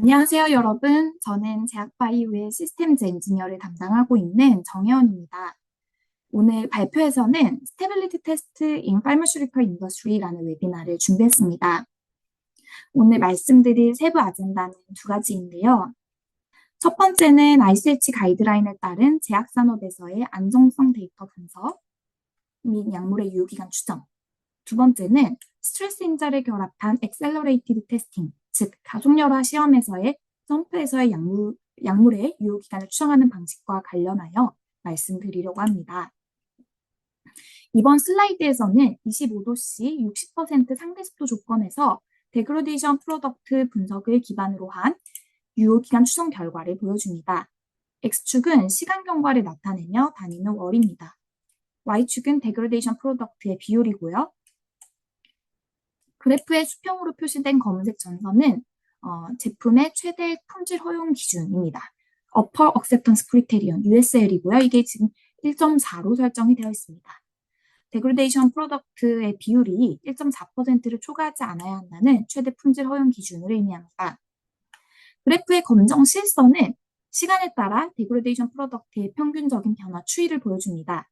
안녕하세요, 여러분. 저는 제약바이오의 시스템즈 엔지니어를 담당하고 있는 정혜원입니다. 오늘 발표에서는 Stability Test in Pharmaceutical Industry라는 웨비나를 준비했습니다. 오늘 말씀드릴 세부 아젠다는 두 가지인데요. 첫 번째는 ICH 가이드라인에 따른 제약산업에서의 안정성 데이터 분석 및 약물의 유효기간 추정. 두 번째는 스트레스 인자를 결합한 엑셀러레이티드 테스팅, 즉 가속열화 시험에서의 점프에서의 약물의 유효기간을 추정하는 방식과 관련하여 말씀드리려고 합니다. 이번 슬라이드에서는 25도씨 60% 상대습도 조건에서 데그로데이션 프로덕트 분석을 기반으로 한 유효기간 추정 결과를 보여줍니다. X축은 시간 경과를 나타내며 단위는 월입니다. Y축은 데그로데이션 프로덕트의 비율이고요. 그래프의 수평으로 표시된 검은색 전선은 제품의 최대 품질 허용 기준입니다. Upper Acceptance Criterion, USL이고요. 이게 지금 1.4로 설정이 되어 있습니다. 데그레데이션 프로덕트의 비율이 1.4%를 초과하지 않아야 한다는 최대 품질 허용 기준을 의미합니다. 그래프의 검정 실선은 시간에 따라 데그레데이션 프로덕트의 평균적인 변화 추이를 보여줍니다.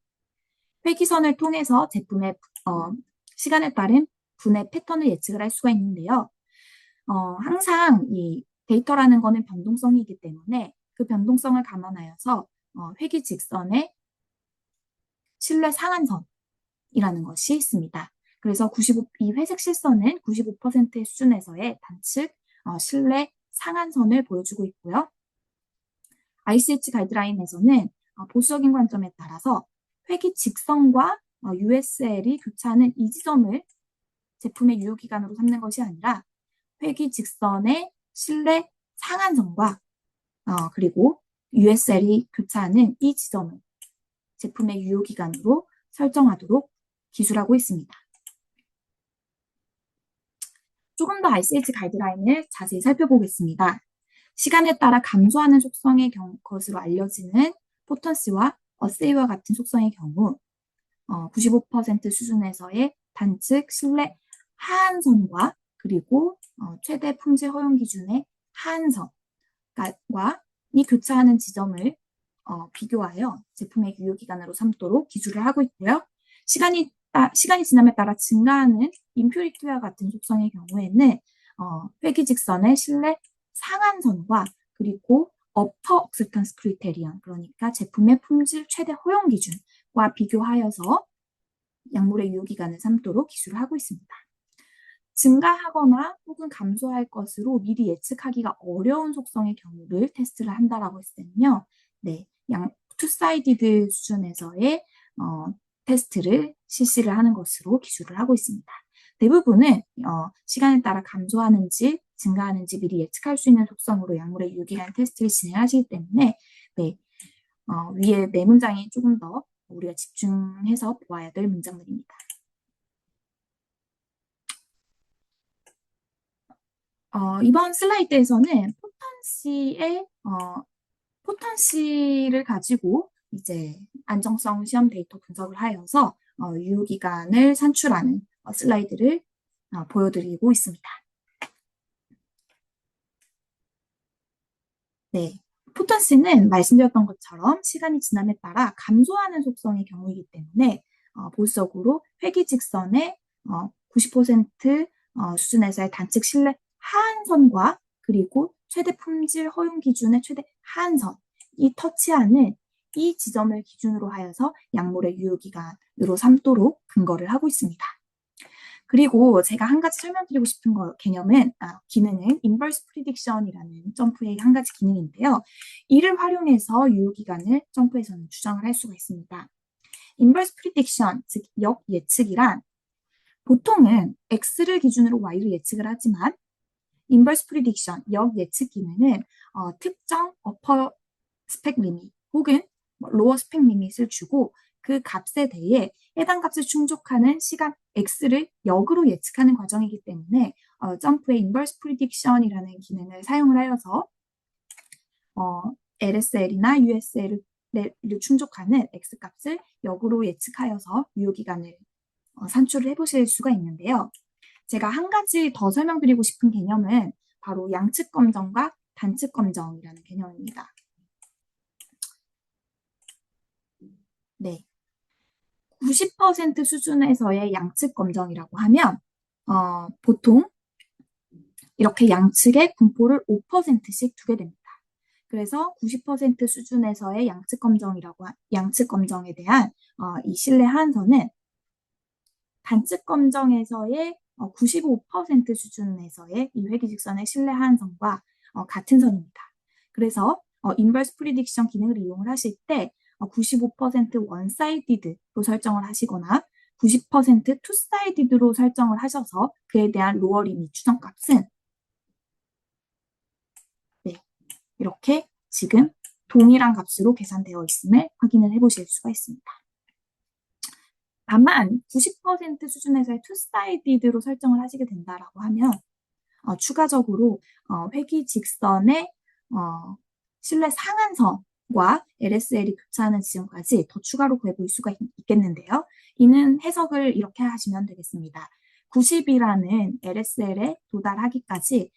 회기선을 통해서 제품의 시간에 따른 분해 패턴을 예측을 할 수가 있는데요. 항상 이 데이터라는 거는 변동성이기 때문에 그 변동성을 감안하여서 회기 직선의 신뢰 상한선이라는 것이 있습니다. 그래서 이 회색 실선은 95%의 수준에서의 단측 신뢰 상한선을 보여주고 있고요. ICH 가이드라인에서는 보수적인 관점에 따라서 회기 직선과 USL이 교차하는 이 지점을 제품의 유효기간으로 삼는 것이 아니라 회기 직선의 신뢰 상한선과 그리고 USL이 교차하는 이 지점을 제품의 유효기간으로 설정하도록 기술하고 있습니다. 조금 더 ICH 가이드라인을 자세히 살펴보겠습니다. 시간에 따라 감소하는 속성의 것으로 알려지는 포턴시와 어세이와 같은 속성의 경우 95% 수준에서의 단측 신뢰 하한선과 그리고 최대 품질 허용 기준의 하한선과 이 교차하는 지점을 비교하여 제품의 유효기간으로 삼도록 기술을 하고 있고요. 시간이 지남에 따라 증가하는 임퓨리티와 같은 속성의 경우에는 회기 직선의 신뢰 상한선과 그리고 upper acceptance criterion, 그러니까 제품의 품질 최대 허용 기준과 비교하여서 약물의 유효기간을 삼도록 기술을 하고 있습니다. 증가하거나 혹은 감소할 것으로 미리 예측하기가 어려운 속성의 경우를 테스트를 한다라고 했을 때는요. 네, 투사이디드 수준에서의 테스트를 실시를 하는 것으로 기술을 하고 있습니다. 대부분은 시간에 따라 감소하는지 증가하는지 미리 예측할 수 있는 속성으로 약물의 유효기간 테스트를 진행하시기 때문에 네, 위에 네 문장이 조금 더 우리가 집중해서 보아야 될 문장들입니다. 이번 슬라이드에서는 포턴시를 가지고 이제 안정성 시험 데이터 분석을 하여서 유효기간을 산출하는 슬라이드를 보여드리고 있습니다. 네, 포턴시는 말씀드렸던 것처럼 시간이 지남에 따라 감소하는 속성의 경우이기 때문에 보수적으로 회기 직선의 90% 수준에서의 단측 신뢰 하한선과 그리고 최대 품질 허용 기준의 최대 하한선이 터치하는 이 지점을 기준으로 하여서 약물의 유효기간으로 삼도록 근거를 하고 있습니다. 그리고 제가 한 가지 설명드리고 싶은 개념은 기능은 인버스 프리딕션이라는 점프의 한 가지 기능인데요. 이를 활용해서 유효기간을 점프에서는 추정을 할 수가 있습니다. 인버스 프리딕션, 즉 역예측이란 보통은 X를 기준으로 Y를 예측을 하지만 인버스 프리딕션, 역예측 기능은 특정 어퍼 스펙 리밋 혹은 로어 스펙 리밋을 주고 그 값에 대해 해당 값을 충족하는 시간 X를 역으로 예측하는 과정이기 때문에 점프의 인버스 프리딕션이라는 기능을 사용을 하여서 LSL이나 USL을 충족하는 X값을 역으로 예측하여서 유효기간을 산출을 해보실 수가 있는데요. 제가 한 가지 더 설명드리고 싶은 개념은 바로 양측 검정과 단측 검정이라는 개념입니다. 네. 90% 수준에서의 양측 검정이라고 하면 보통 이렇게 양측에 분포를 5%씩 두게 됩니다. 그래서 90% 수준에서의 양측 검정에 대한 이 신뢰 한선은 단측 검정에서의 95% 수준에서의 이 회귀직선의 신뢰 한선과 같은 선입니다. 그래서 인버스 프리딕션 기능을 이용을 하실 때 95% 원사이디드로 설정을 하시거나 90% 투사이디드로 설정을 하셔서 그에 대한 로어 리밋 추정값은 네, 이렇게 지금 동일한 값으로 계산되어 있음을 확인을 해보실 수가 있습니다. 다만 90% 수준에서의 투사이디드로 설정을 하시게 된다라고 하면 추가적으로 회귀 직선의 신뢰 상한선과 LSL이 교차하는 지점까지 더 추가로 구해볼 수가 있겠는데요. 이는 해석을 이렇게 하시면 되겠습니다. 90이라는 LSL에 도달하기까지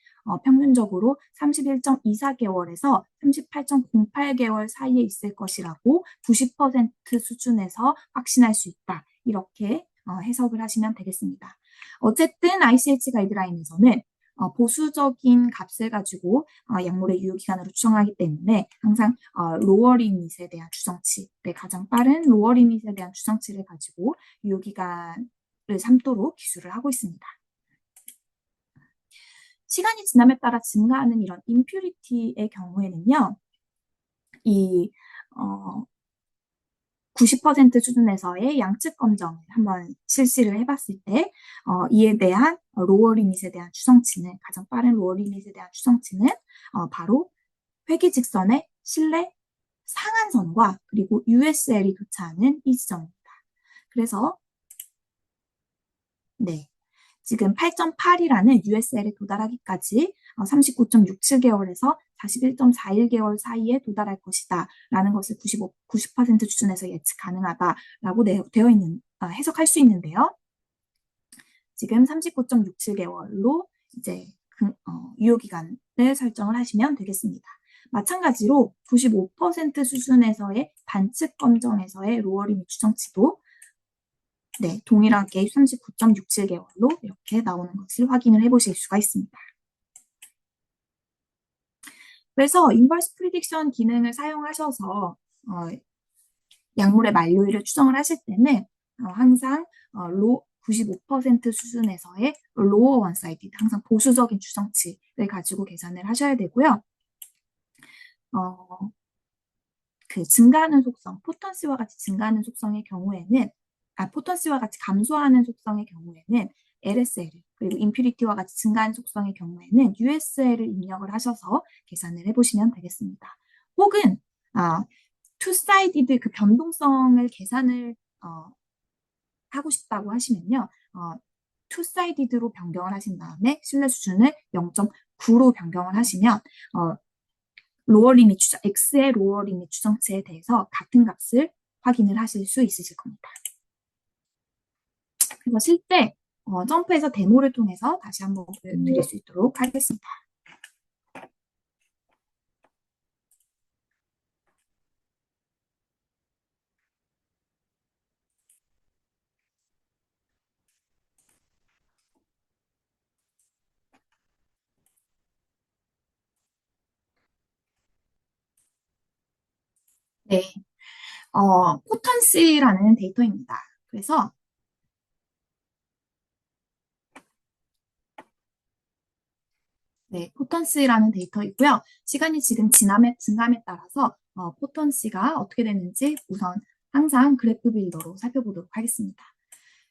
평균적으로 31.24개월에서 38.08개월 사이에 있을 것이라고 90% 수준에서 확신할 수 있다. 이렇게 해석을 하시면 되겠습니다. 어쨌든 ICH 가이드라인에서는 보수적인 값을 가지고 약물의 유효기간으로 추정하기 때문에 항상 로어 리밋에 대한 추정치, 가장 빠른 로어 리밋에 대한 추정치를 가지고 유효기간을 삼도록 기술을 하고 있습니다. 시간이 지남에 따라 증가하는 이런 임퓨리티의 경우에는요, 이 90% 수준에서의 양측 검정을 한번 실시를 해봤을 때 이에 대한 로어 리밋에 대한 추정치는 가장 빠른 로어 리밋에 대한 추정치는 바로 회귀 직선의 신뢰 상한선과 그리고 USL이 교차하는 이 지점입니다. 그래서 네, 지금 8.8이라는 USL에 도달하기까지 39.67개월에서 41.41개월 사이에 도달할 것이다 라는 것을 90% 수준에서 예측 가능하다라고 되어 있는, 해석할 수 있는데요. 지금 39.67개월로 이제 유효기간을 설정을 하시면 되겠습니다. 마찬가지로 95% 수준에서의 단측 검정에서의 로어 리밋 추정치도 네, 동일하게 39.67개월로 이렇게 나오는 것을 확인을 해보실 수가 있습니다. 그래서 인버스 프리딕션 기능을 사용하셔서 약물의 만료일을 추정을 하실 때는 항상 95% 수준에서의 로어 원사이디드, 항상 보수적인 추정치를 가지고 계산을 하셔야 되고요. 그 증가하는 속성, 포턴시와 같이 증가하는 속성의 경우에는 포턴시와 같이 감소하는 속성의 경우에는 LSL 그리고 임퓨리티와 같이 증가하는 속성의 경우에는 USL을 입력을 하셔서 계산을 해보시면 되겠습니다. 혹은 투사이디드 그 변동성을 계산을 하고 싶다고 하시면요. 투사이디드로 변경을 하신 다음에 신뢰 수준을 0.9로 변경을 하시면 로어 리밋 추정, X의 로어 리밋 추정치에 대해서 같은 값을 확인을 하실 수 있으실 겁니다. 그래서 실제 점프해서 데모를 통해서 다시 한번 보여드릴 수 있도록 하겠습니다. 네, 포턴시라는 데이터입니다. 그래서 네, 포턴시라는 데이터이고요. 시간이 지금 증감에 따라서 포턴시가 어떻게 되는지 우선 항상 그래프 빌더로 살펴보도록 하겠습니다.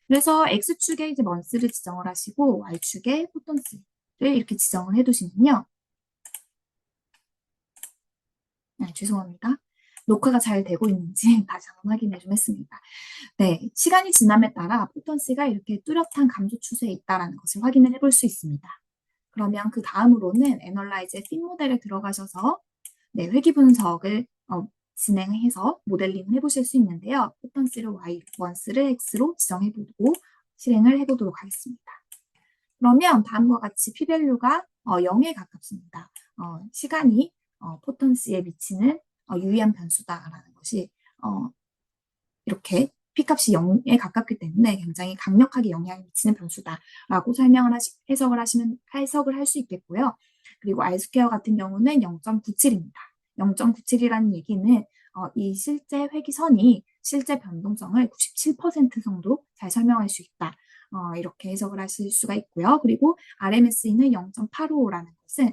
그래서 X축에 이제 먼스를 지정을 하시고 Y축에 포턴시를 이렇게 지정을 해두시면요. 네, 죄송합니다. 녹화가 잘 되고 있는지 다시 한번 확인을 좀 했습니다. 네, 시간이 지남에 따라 포턴시가 이렇게 뚜렷한 감소 추세에 있다는 것을 확인을 해볼 수 있습니다. 그러면 그 다음으로는 애널라이즈의 핀 모델에 들어가셔서 네, 회귀 분석을 진행해서 모델링을 해보실 수 있는데요. 포턴시를 Y, 원스를 X로 지정해보고 실행을 해보도록 하겠습니다. 그러면 다음과 같이 p-value가 0에 가깝습니다. 시간이 포턴스에 미치는 유의한 변수다라는 것이 이렇게 P값이 0에 가깝기 때문에 굉장히 강력하게 영향을 미치는 변수다라고 해석을 할 수 있겠고요. 그리고 R 스퀘어 같은 경우는 0.97입니다. 0.97이라는 얘기는 이 실제 회기선이 실제 변동성을 97% 정도 잘 설명할 수 있다. 이렇게 해석을 하실 수가 있고요. 그리고 RMSE는 0.85라는 것은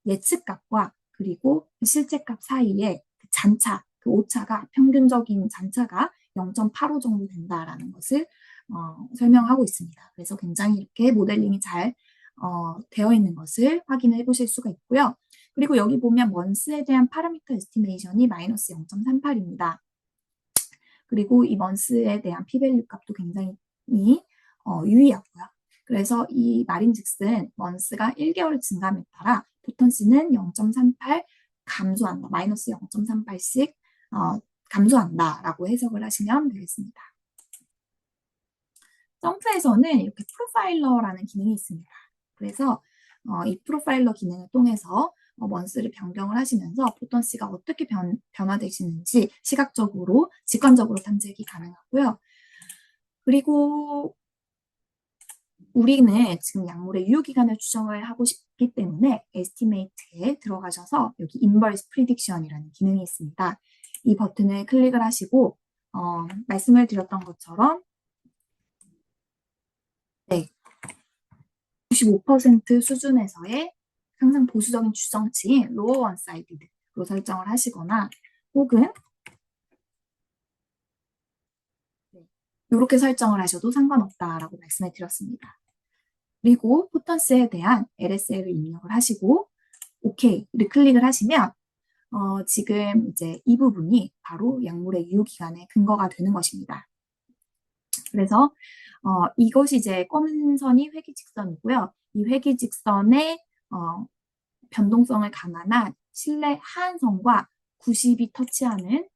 예측값과 그리고 실제 값 사이에 그 잔차, 그 오차가 평균적인 잔차가 0.85 정도 된다라는 것을 설명하고 있습니다. 그래서 굉장히 이렇게 모델링이 잘 되어 있는 것을 확인해 보실 수가 있고요. 그리고 여기 보면 먼스에 대한 파라미터 에스티메이션이 마이너스 0.38입니다. 그리고 이 먼스에 대한 p-밸류 값도 굉장히 유의하고요. 그래서 이 말인즉슨 먼스가 1개월 증감에 따라 포턴시는 0.38 감소한다. 마이너스 0.38씩 감소한다라고 해석을 하시면 되겠습니다. 점프에서는 이렇게 프로파일러라는 기능이 있습니다. 그래서 이 프로파일러 기능을 통해서 먼스를 변경을 하시면서 포턴시가 어떻게 변화되시는지 시각적으로, 직관적으로 탐색이 가능하고요. 그리고 우리는 지금 약물의 유효기간을 추정을 하고 싶기 때문에 에스티메이트에 들어가셔서 여기 인버스 프리딕션이라는 기능이 있습니다. 이 버튼을 클릭을 하시고 말씀을 드렸던 것처럼 네, 95% 수준에서의 항상 보수적인 추정치인 로어 원사이디드로 설정을 하시거나 혹은 이렇게 설정을 하셔도 상관없다라고 말씀을 드렸습니다. 그리고 포턴스에 대한 LSL을 입력을 하시고 OK를 클릭을 하시면 지금 이제 이 부분이 바로 약물의 유효기간의 근거가 되는 것입니다. 그래서 이것이 이제 검은 선이 회기직선이고요. 이 회기직선의 변동성을 감안한 실내 하한선과 90이 터치하는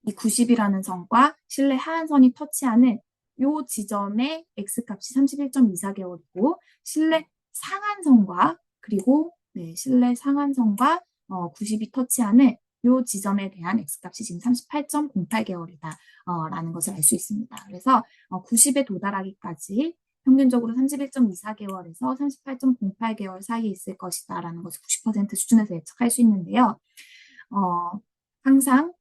이 90이라는 선과 실내 하한선이 터치하는 요 지점의 x값이 31.24개월이고 실내 상한선과 그리고 실내 상한선과 90이 터치하는 요 지점에 대한 x값이 지금 38.08개월이다 라는 것을 알 수 있습니다. 그래서 90에 도달하기까지 평균적으로 31.24개월에서 38.08개월 사이에 있을 것이다 라는 것을 90% 수준에서 예측할 수 있는데요. 항상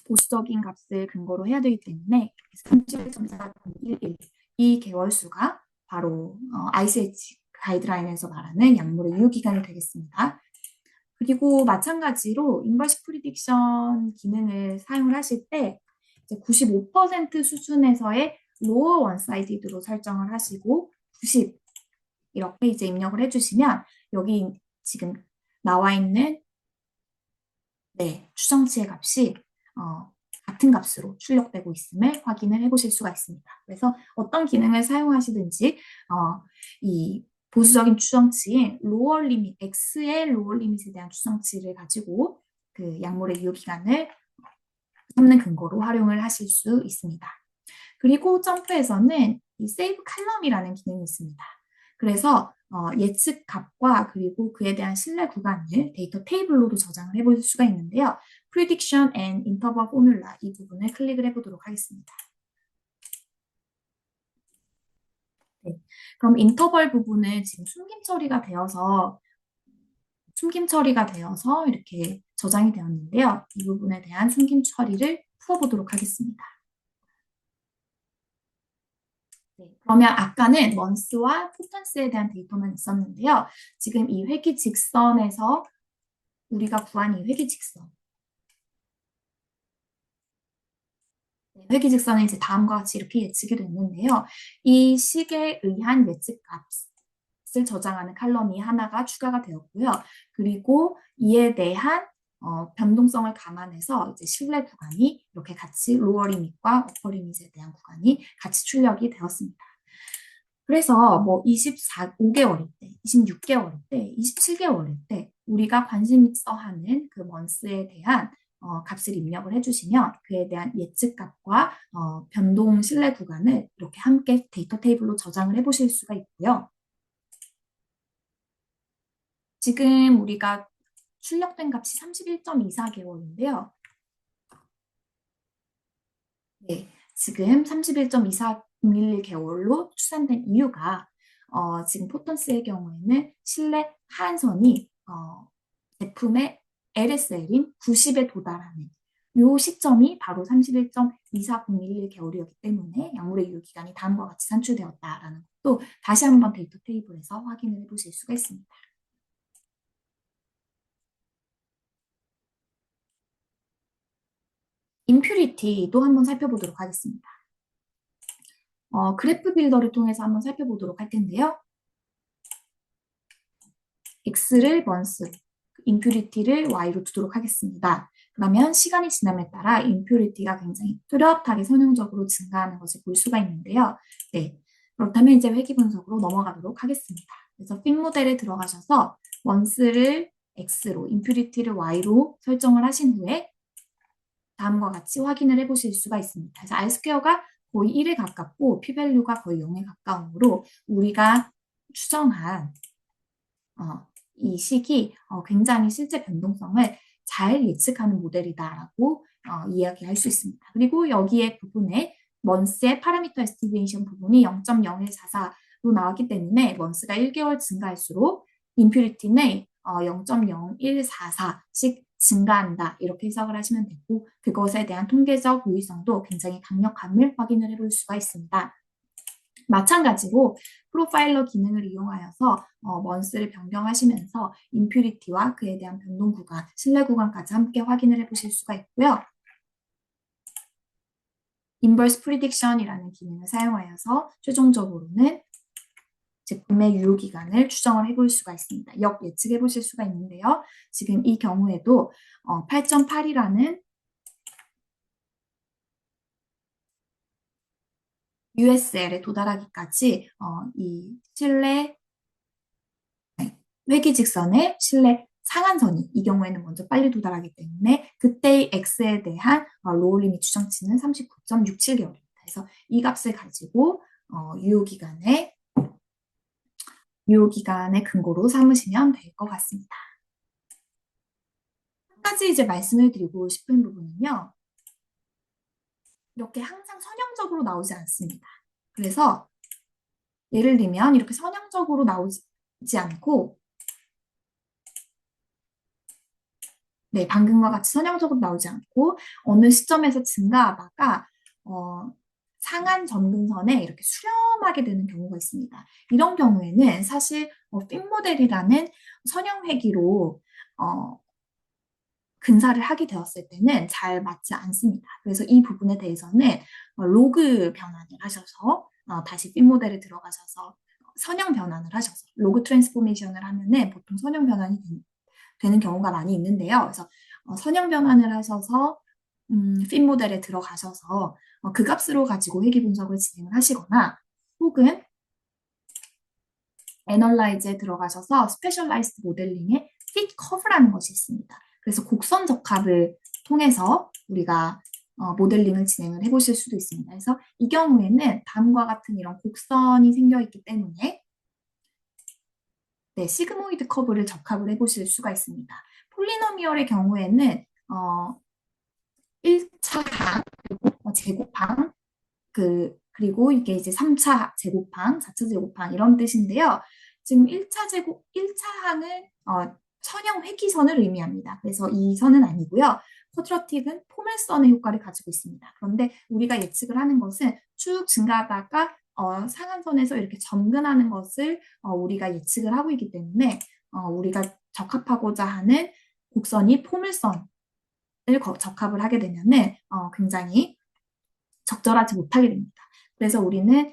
보수적인 값을 근거로 해야 되기 때문에 31.411 이 개월수가 바로 ICH 가이드라인에서 말하는 약물의 유효기간이 되겠습니다. 그리고 마찬가지로 인버스 프리딕션 기능을 사용을 하실 때 95% 수준에서의 로어 원사이디드로 설정을 하시고 90 이렇게 이제 입력을 해주시면 여기 지금 나와 있는 추정치의 값이 같은 값으로 출력되고 있음을 확인을 해보실 수가 있습니다. 그래서 어떤 기능을 사용하시든지 이 보수적인 추정치인 로어 리밋, X의 로어 리밋에 대한 추정치를 가지고 그 약물의 유효기간을 삼는 근거로 활용을 하실 수 있습니다. 그리고 점프에서는 이 세이브 칼럼이라는 기능이 있습니다. 그래서 예측 값과 그리고 그에 대한 신뢰 구간을 데이터 테이블로도 저장을 해볼 수가 있는데요. Prediction and Interval Formula 이 부분을 클릭을 해보도록 하겠습니다. 네, 그럼 인터벌 부분은 지금 숨김 처리가 되어서 이렇게 저장이 되었는데요. 이 부분에 대한 숨김 처리를 풀어보도록 하겠습니다. 네, 그러면 아까는 먼스와 포턴스에 대한 데이터만 있었는데요. 지금 이 회기 직선에서 우리가 구한 이 회기 직선. 회기 직선은 이제 다음과 같이 이렇게 예측이 됐는데요. 이 식에 의한 예측 값을 저장하는 칼럼이 하나가 추가가 되었고요. 그리고 이에 대한 변동성을 감안해서 이제 신뢰 구간이 이렇게 같이 로어 리밋과 어퍼 리밋에 대한 구간이 같이 출력이 되었습니다. 그래서 뭐 5개월일 때, 26개월일 때, 27개월일 때 우리가 관심 있어 하는 그 먼스에 대한 값을 입력을 해주시면 그에 대한 예측값과 변동 신뢰 구간을 이렇게 함께 데이터 테이블로 저장을 해보실 수가 있고요. 지금 우리가 출력된 값이 31.24개월인데요. 네, 지금 31.2401개월로 추산된 이유가 지금 포턴스의 경우에는 신뢰 하한선이 제품의 LSL인 90에 도달하는 요 시점이 바로 31.24011개월이었기 때문에 약물의 유효기간이 다음과 같이 산출되었다라는 것도 다시 한번 데이터 테이블에서 확인을 해보실 수가 있습니다. 임퓨리티도 한번 살펴보도록 하겠습니다. 그래프 빌더를 통해서 한번 살펴보도록 할 텐데요. x를 month로, impurity를 y로 두도록 하겠습니다. 그러면 시간이 지남에 따라 impurity가 굉장히 뚜렷하게 선형적으로 증가하는 것을 볼 수가 있는데요. 네, 그렇다면 이제 회귀 분석으로 넘어가도록 하겠습니다. 그래서 fit 모델에 들어가셔서 month를 x로, impurity를 y로 설정을 하신 후에 다음과 같이 확인을 해보실 수가 있습니다. 그래서 R 스퀘어가 거의 1에 가깝고 p-밸류가 거의 0에 가까우므로 우리가 추정한 이 식이 굉장히 실제 변동성을 잘 예측하는 모델이다라고 이야기할 수 있습니다. 그리고 여기에 부분에 먼스의 파라미터 에스티메이션 부분이 0.0144로 나왔기 때문에 먼스가 1개월 증가할수록 임퓨리티는 0.0144씩 증가한다 이렇게 해석을 하시면 되고 그것에 대한 통계적 유의성도 굉장히 강력함을 확인을 해볼 수가 있습니다. 마찬가지로 프로파일러 기능을 이용하여서 먼스를 변경하시면서 임퓨리티와 그에 대한 변동 구간, 신뢰 구간까지 함께 확인을 해보실 수가 있고요. 인버스 프리딕션이라는 기능을 사용하여서 최종적으로는 제품의 유효기간을 추정을 해볼 수가 있습니다. 역 예측해 보실 수가 있는데요. 지금 이 경우에도 8.8이라는 USL에 도달하기까지 이 신뢰 회귀 직선의 신뢰 상한선이 이 경우에는 먼저 빨리 도달하기 때문에 그때의 X에 대한 로우 리밋 추정치는 39.67개월입니다. 그래서 이 값을 가지고 유효기간의 근거로 삼으시면 될 것 같습니다. 한 가지 이제 말씀을 드리고 싶은 부분은요. 이렇게 항상 선형적으로 나오지 않습니다. 그래서 예를 들면 이렇게 선형적으로 나오지 않고 네, 방금과 같이 선형적으로 나오지 않고 어느 시점에서 증가하다가 상한 점근선에 이렇게 수렴하게 되는 경우가 있습니다. 이런 경우에는 사실 핀 모델이라는 선형 회기로 근사를 하게 되었을 때는 잘 맞지 않습니다. 그래서 이 부분에 대해서는 로그 변환을 하셔서 다시 핀 모델에 들어가셔서 선형 변환을 하셔서 로그 트랜스포메이션을 하면은 보통 선형 변환이 되는 경우가 많이 있는데요. 그래서 선형 변환을 하셔서 핀 모델에 들어가셔서 그 값으로 가지고 회귀 분석을 진행을 하시거나 혹은 애널라이즈에 들어가셔서 스페셜라이즈드 모델링의 핏 커브라는 것이 있습니다. 그래서 곡선 적합을 통해서 우리가 모델링을 진행을 해보실 수도 있습니다. 그래서 이 경우에는 다음과 같은 이런 곡선이 생겨 있기 때문에 네, 시그모이드 커브를 적합을 해보실 수가 있습니다. 폴리노미얼의 경우에는 1차 항, 제곱항, 그리고 이게 이제 3차 제곱항, 4차 제곱항 이런 뜻인데요. 지금 1차 항은 선형 회기선을 의미합니다. 그래서 이 선은 아니고요. 쿼드러틱은 포물선의 효과를 가지고 있습니다. 그런데 우리가 예측을 하는 것은 쭉 증가하다가 상한선에서 이렇게 점근하는 것을 우리가 예측을 하고 있기 때문에 우리가 적합하고자 하는 곡선이 포물선을 적합을 하게 되면은 굉장히 적절하지 못하게 됩니다. 그래서 우리는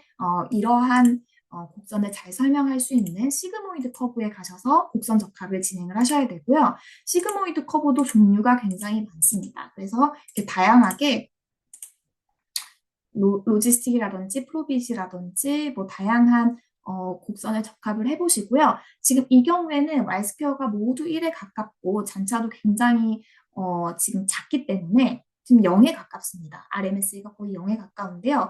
이러한 곡선을 잘 설명할 수 있는 시그모이드 커브에 가셔서 곡선 적합을 진행을 하셔야 되고요. 시그모이드 커브도 종류가 굉장히 많습니다. 그래서 이렇게 다양하게 로지스틱이라든지 프로빗이라든지 뭐 다양한 곡선을 적합을 해보시고요. 지금 이 경우에는 Y스퀘어가 모두 1에 가깝고 잔차도 굉장히 지금 작기 때문에 지금 0에 가깝습니다. RMS가 거의 0에 가까운데요.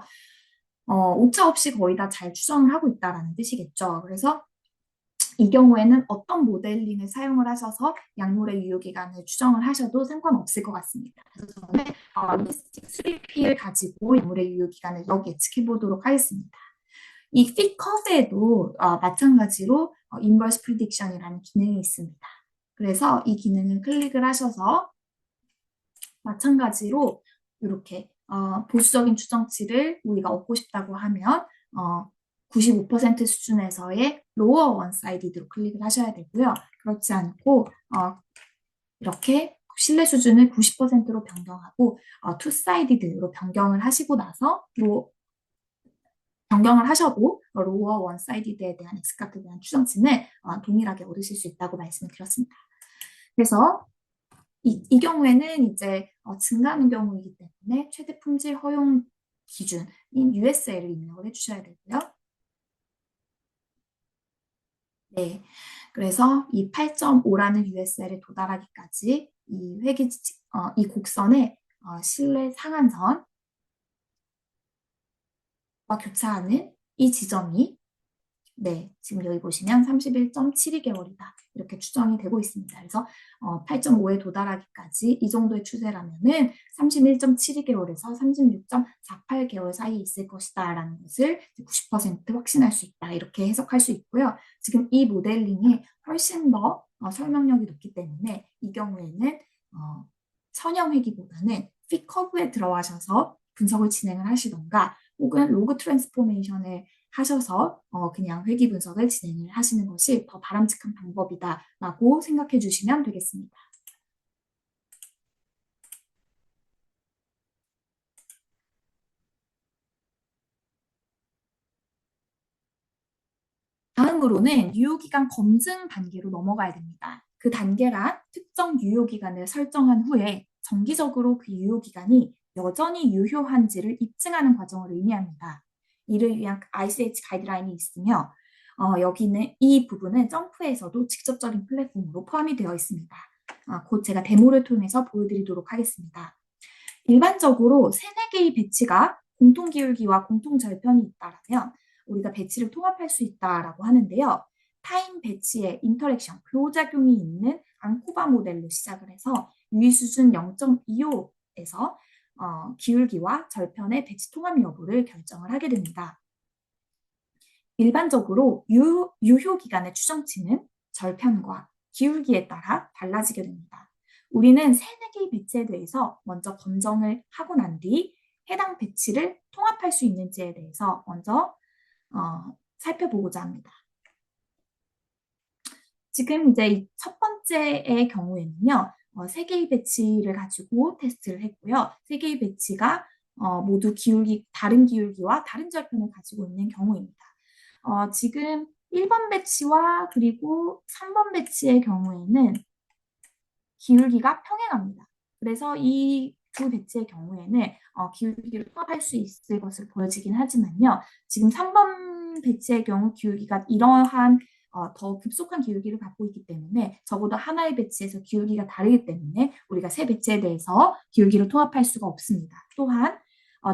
오차 없이 거의 다 잘 추정을 하고 있다라는 뜻이겠죠. 그래서 이 경우에는 어떤 모델링을 사용을 하셔서 약물의 유효기간을 추정을 하셔도 상관없을 것 같습니다. 그래서 저는 리스틱 3P를 가지고 약물의 유효기간을 예측해 보도록 하겠습니다. 이 fit 커브에도 마찬가지로 inverse prediction이라는 기능이 있습니다. 그래서 이 기능을 클릭을 하셔서 마찬가지로 이렇게 보수적인 추정치를 우리가 얻고 싶다고 하면 95% 수준에서의 lower one-sided로 클릭을 하셔야 되고요. 그렇지 않고 이렇게 신뢰 수준을 90%로 변경하고 two-sided로 변경을 하시고 나서 변경을 하셔도 로어 원사이디드에 대한 X값에 대한 추정치는 동일하게 얻으실 수 있다고 말씀을 드렸습니다. 그래서 이 경우에는 이제 증가하는 경우이기 때문에 최대 품질 허용 기준인 USL을 입력을 해주셔야 되고요. 네, 그래서 이 8.5라는 USL에 도달하기까지 이 곡선의 실내 상한선과 교차하는 이 지점이 네, 지금 여기 보시면 31.72개월이다. 이렇게 추정이 되고 있습니다. 그래서 8.5에 도달하기까지 이 정도의 추세라면은 31.72개월에서 36.48개월 사이에 있을 것이다 라는 것을 90% 확신할 수 있다. 이렇게 해석할 수 있고요. 지금 이 모델링이 훨씬 더 설명력이 높기 때문에 이 경우에는 선형 회귀보다는 핏커브에 들어가셔서 분석을 진행을 하시던가 혹은 로그 트랜스포메이션을 하셔서 그냥 회귀 분석을 진행을 하시는 것이 더 바람직한 방법이다라고 생각해 주시면 되겠습니다. 다음으로는 유효기간 검증 단계로 넘어가야 됩니다. 그 단계란 특정 유효기간을 설정한 후에 정기적으로 그 유효기간이 여전히 유효한지를 입증하는 과정을 의미합니다. 이를 위한 ICH 가이드라인이 있으며 여기는 이 부분은 점프에서도 직접적인 플랫폼으로 포함이 되어 있습니다. 곧 제가 데모를 통해서 보여드리도록 하겠습니다. 일반적으로 세네 개의 배치가 공통 기울기와 공통 절편이 있다라면 우리가 배치를 통합할 수 있다라고 하는데요. 타임 배치의 인터랙션, 교작용이 있는 앙코바 모델로 시작을 해서 유의 수준 0.25에서 기울기와 절편의 배치 통합 여부를 결정을 하게 됩니다. 일반적으로 유효 기간의 추정치는 절편과 기울기에 따라 달라지게 됩니다. 우리는 세네 개의 배치에 대해서 먼저 검정을 하고 난 뒤 해당 배치를 통합할 수 있는지에 대해서 먼저 살펴보고자 합니다. 지금 이제 첫 번째의 경우에는요, 세 개의 배치를 가지고 테스트를 했고요. 세 개의 배치가 모두 다른 기울기와 다른 절편을 가지고 있는 경우입니다. 지금 1번 배치와 그리고 3번 배치의 경우에는 기울기가 평행합니다. 그래서 이 두 배치의 경우에는 기울기를 통합할 수 있을 것으로 보여지긴 하지만요. 지금 3번 배치의 경우 기울기가 이러한 더 급속한 기울기를 갖고 있기 때문에 적어도 하나의 배치에서 기울기가 다르기 때문에 우리가 세 배치에 대해서 기울기를 통합할 수가 없습니다. 또한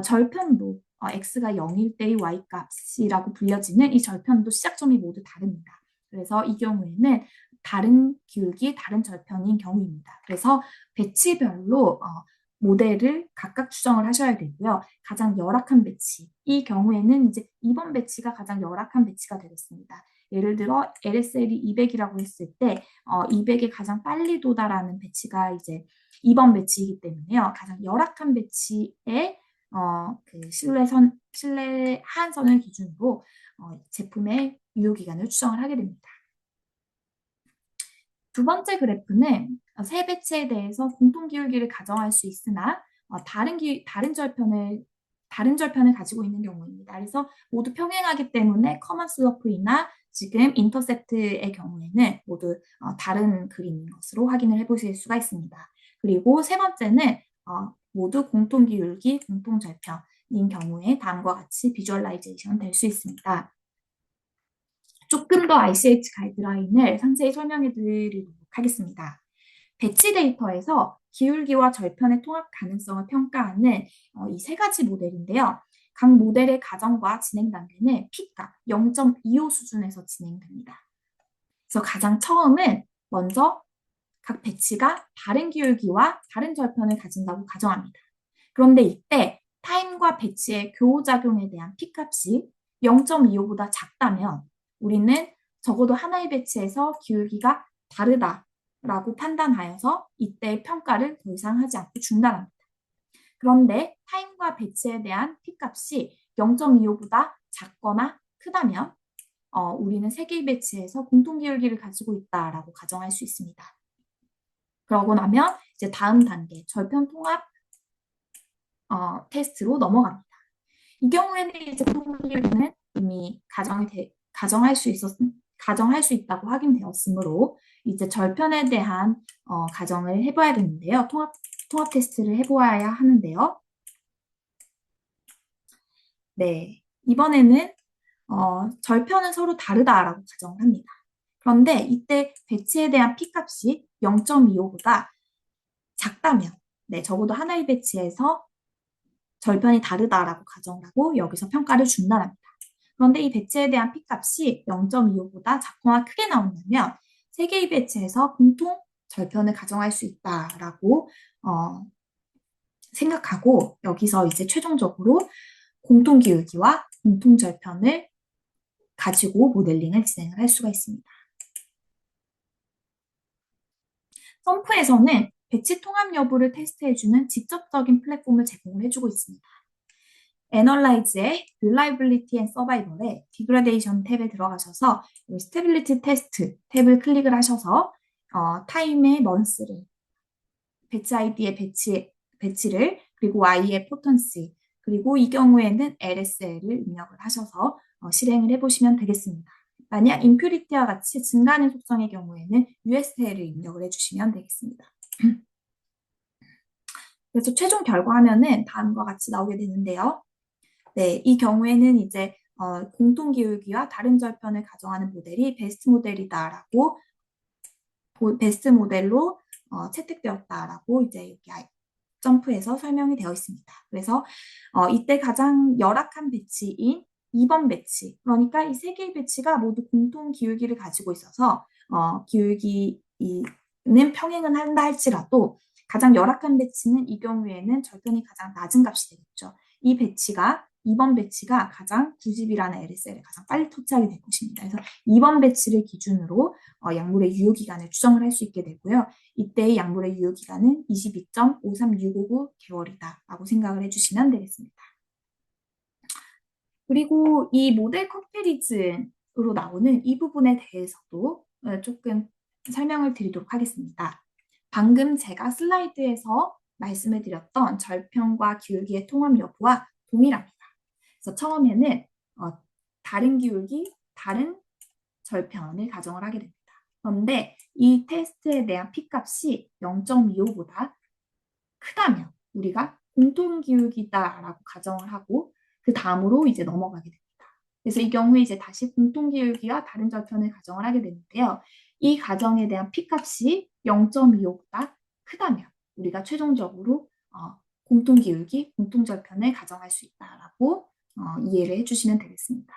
절편도 x가 0일 때의 y값이라고 불려지는 이 절편도 시작점이 모두 다릅니다. 그래서 이 경우에는 다른 기울기, 다른 절편인 경우입니다. 그래서 배치별로 모델을 각각 추정을 하셔야 되고요. 가장 열악한 배치, 이 경우에는 이제 2번 배치가 가장 열악한 배치가 되겠습니다. 예를 들어 LSL이 200이라고 했을 때 200에 가장 빨리 도달하는 배치가 이제 2번 배치이기 때문에요. 가장 열악한 배치의 그 신뢰 하한선을 기준으로 제품의 유효기간을 추정을 하게 됩니다. 두 번째 그래프는 세 배치에 대해서 공통 기울기를 가정할 수 있으나 다른 절편을 가지고 있는 경우입니다. 그래서 모두 평행하기 때문에 커먼 슬로프이나 지금 인터셉트의 경우에는 모두 다른 그림인 것으로 확인을 해보실 수가 있습니다. 그리고 세 번째는 모두 공통 기울기, 공통 절편인 경우에 다음과 같이 비주얼라이제이션 될 수 있습니다. 조금 더 ICH 가이드라인을 상세히 설명해 드리도록 하겠습니다. 배치 데이터에서 기울기와 절편의 통합 가능성을 평가하는 이 세 가지 모델인데요. 각 모델의 가정과 진행 단계는 P가 0.25 수준에서 진행됩니다. 그래서 가장 처음은 먼저 각 배치가 다른 기울기와 다른 절편을 가진다고 가정합니다. 그런데 이때 타임과 배치의 교호작용에 대한 P값이 0.25보다 작다면 우리는 적어도 하나의 배치에서 기울기가 다르다라고 판단하여서 이때 평가를 더 이상 하지 않고 중단합니다. 그런데 타임과 배치에 대한 P값이 0.25보다 작거나 크다면 우리는 세 개의 배치에서 공통 기울기를 가지고 있다라고 가정할 수 있습니다. 그러고 나면 이제 다음 단계 절편 통합 테스트로 넘어갑니다. 이 경우에는 이제 공통 기울기는 이미 가정할 수 있다고 확인되었으므로 이제 절편에 대한 가정을 해봐야 되는데요. 통합 테스트를 해보아야 하는데요. 네, 이번에는 절편은 서로 다르다라고 가정을 합니다. 그런데 이때 배치에 대한 P값이 0.25보다 작다면, 네, 적어도 하나의 배치에서 절편이 다르다라고 가정을 하고 여기서 평가를 중단합니다. 그런데 이 배치에 대한 P값이 0.25보다 작거나 크게 나온다면 세 개의 배치에서 공통 절편을 가정할 수 있다라고 생각하고 여기서 이제 최종적으로 공통 기울기와 공통 절편을 가지고 모델링을 진행을 할 수가 있습니다. 점프에서는 배치 통합 여부를 테스트해주는 직접적인 플랫폼을 제공을 해주고 있습니다. 애널라이즈의 Reliability and Survival의 Degradation 탭에 들어가셔서 Stability Test 탭을 클릭을 하셔서 타임의 months를, 배치 아이디의 배치를, 그리고 y의 potency, 그리고 이 경우에는 LSL을 입력을 하셔서 실행을 해보시면 되겠습니다. 만약 impurity와 같이 증가하는 속성의 경우에는 USL을 입력을 해주시면 되겠습니다. 그래서 최종 결과 화면은 다음과 같이 나오게 되는데요. 네, 이 경우에는 이제 공통 기울기와 다른 절편을 가정하는 모델이 베스트 모델이다라고 베스트 모델로 채택되었다라고 이제 여기 점프에서 설명이 되어 있습니다. 그래서 이때 가장 열악한 배치인 2번 배치, 그러니까 이 세 개의 배치가 모두 공통 기울기를 가지고 있어서 기울기는 평행은 한다 할지라도 가장 열악한 배치는 이 경우에는 절편이 가장 낮은 값이 되겠죠. 이 배치가 2번 배치가 가장 9집이라는 LSL을 가장 빨리 터치하게 될 것입니다. 그래서 2번 배치를 기준으로 약물의 유효기간을 추정을 할 수 있게 되고요. 이때의 약물의 유효기간은 22.53659개월이다 라고 생각을 해주시면 되겠습니다. 그리고 이 모델 컴패리즌으로 나오는 이 부분에 대해서도 조금 설명을 드리도록 하겠습니다. 방금 제가 슬라이드에서 말씀을 드렸던 절편과 기울기의 통합 여부와 동일합니다. 그래서 처음에는 다른 기울기, 다른 절편을 가정을 하게 됩니다. 그런데 이 테스트에 대한 P값이 0.25보다 크다면 우리가 공통 기울기다라고 가정을 하고 그 다음으로 이제 넘어가게 됩니다. 그래서 이 경우에 이제 다시 공통 기울기와 다른 절편을 가정을 하게 되는데요. 이 가정에 대한 P값이 0.25보다 크다면 우리가 최종적으로 공통 기울기, 공통 절편을 가정할 수 있다라고 이해를 해주시면 되겠습니다.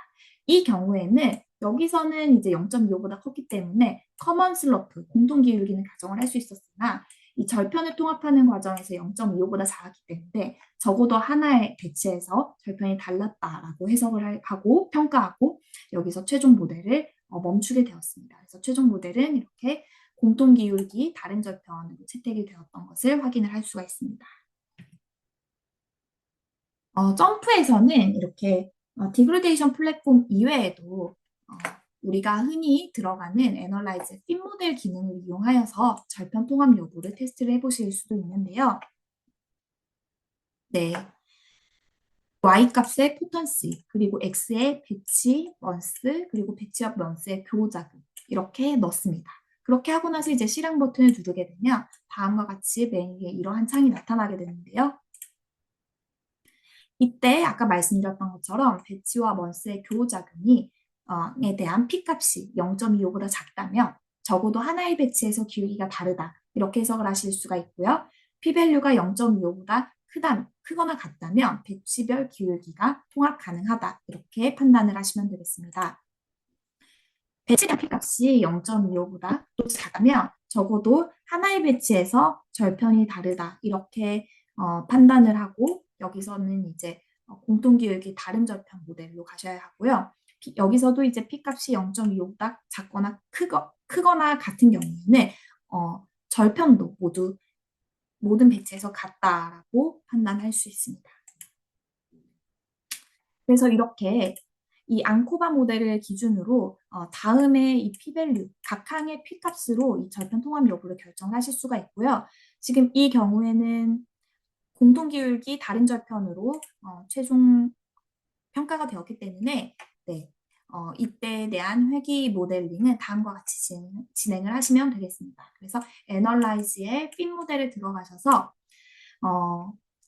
이 경우에는 여기서는 이제 0.25보다 컸기 때문에 커먼 슬로프, 공통 기울기는 가정을 할 수 있었으나 이 절편을 통합하는 과정에서 0.25보다 작았기 때문에 적어도 하나의 배치에서 절편이 달랐다라고 해석을 하고 평가하고 여기서 최종 모델을 멈추게 되었습니다. 그래서 최종 모델은 이렇게 공통 기울기, 다른 절편으로 채택이 되었던 것을 확인을 할 수가 있습니다. 점프에서는 이렇게 디그레데이션 플랫폼 이외에도 우리가 흔히 들어가는 애널라이즈 핀 모델 기능을 이용하여서 절편 통합 여부를 테스트를 해보실 수도 있는데요. 네, y 값의 포턴시, 그리고 x의 배치 먼스, 그리고 배치업 먼스의 교호자금 이렇게 넣습니다. 그렇게 하고 나서 이제 실행 버튼을 누르게 되면 다음과 같이 메뉴에 이러한 창이 나타나게 되는데요. 이때 아까 말씀드렸던 것처럼 배치와 먼스의 교호자금이 에 대한 P값이 0.25보다 작다면 적어도 하나의 배치에서 기울기가 다르다 이렇게 해석을 하실 수가 있고요. p-밸류가 0.25보다 크거나 같다면 배치별 기울기가 통합 가능하다. 이렇게 판단을 하시면 되겠습니다. 배치량 P값이 0.25보다 또 작으면 적어도 하나의 배치에서 절편이 다르다. 이렇게 판단을 하고 여기서는 이제 공통기울기 다른 절편 모델로 가셔야 하고요. 여기서도 이제 P값이 0.25보다 작거나 크거나 같은 경우에는 절편도 모두 모든 배치에서 같다라고 판단할 수 있습니다. 그래서 이렇게 이 앙코바 모델을 기준으로 다음에 이 p-밸류, 각 항의 p-값으로 이 절편 통합 여부를 결정하실 수가 있고요. 지금 이 경우에는 공통기울기 다른 절편으로 최종 평가가 되었기 때문에 네, 이때에 대한 회귀 모델링은 다음과 같이 진행을 하시면 되겠습니다. 그래서 애널라이즈의 핀 모델에 들어가셔서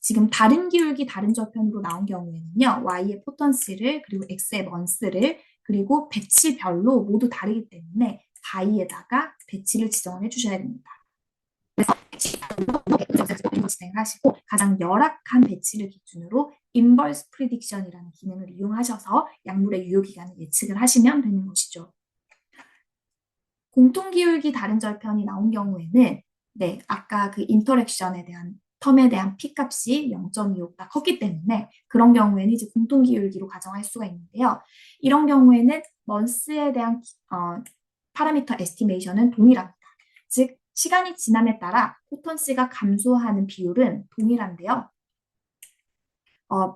지금 다른 기울기 다른 절편으로 나온 경우에는요. Y의 포턴시를 그리고 X의 먼스를 그리고 배치별로 모두 다르기 때문에 바이에다가 배치를 지정을 해주셔야 됩니다. 그래서 배치별로 진행을 하시고 가장 열악한 배치를 기준으로 인버스 프리딕션이라는 기능을 이용하셔서 약물의 유효 기간을 예측을 하시면 되는 것이죠. 공통기울기 다른 절편이 나온 경우에는 네, 아까 그 인터랙션에 대한 텀에 대한 P값이 0.25보다 컸기 때문에 그런 경우에는 이제 공통기울기로 가정할 수가 있는데요. 이런 경우에는 먼스에 대한 파라미터 에스티메이션은 동일합니다. 즉 시간이 지남에 따라 포턴시가 감소하는 비율은 동일한데요.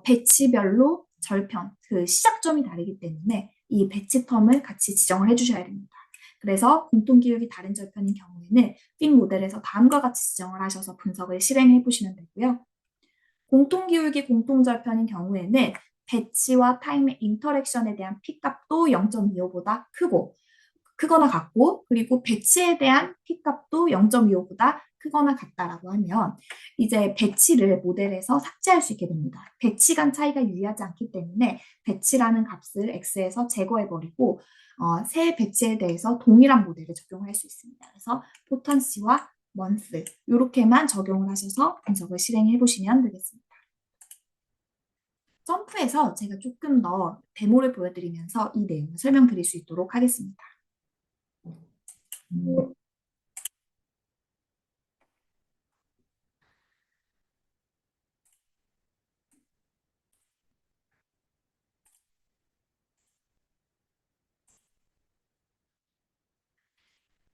배치별로 절편, 그 시작점이 다르기 때문에 이 배치 텀을 같이 지정을 해주셔야 됩니다. 그래서 공통기울기 다른 절편인 경우에는 핀 모델에서 다음과 같이 지정을 하셔서 분석을 실행해 보시면 되고요. 공통기울기 공통절편인 경우에는 배치와 타임의 인터랙션에 대한 P값도 0.25보다 크거나 같고 그리고 배치에 대한 P값도 0.25보다 크거나 같다라고 하면 이제 배치를 모델에서 삭제할 수 있게 됩니다. 배치 간 차이가 유의하지 않기 때문에 배치라는 값을 X에서 제거해버리고 새 배치에 대해서 동일한 모델을 적용할 수 있습니다. 그래서 포턴시와 먼스 이렇게만 적용을 하셔서 분석을 실행해 보시면 되겠습니다. 점프해서 제가 조금 더 데모를 보여드리면서 이 내용을 설명드릴 수 있도록 하겠습니다.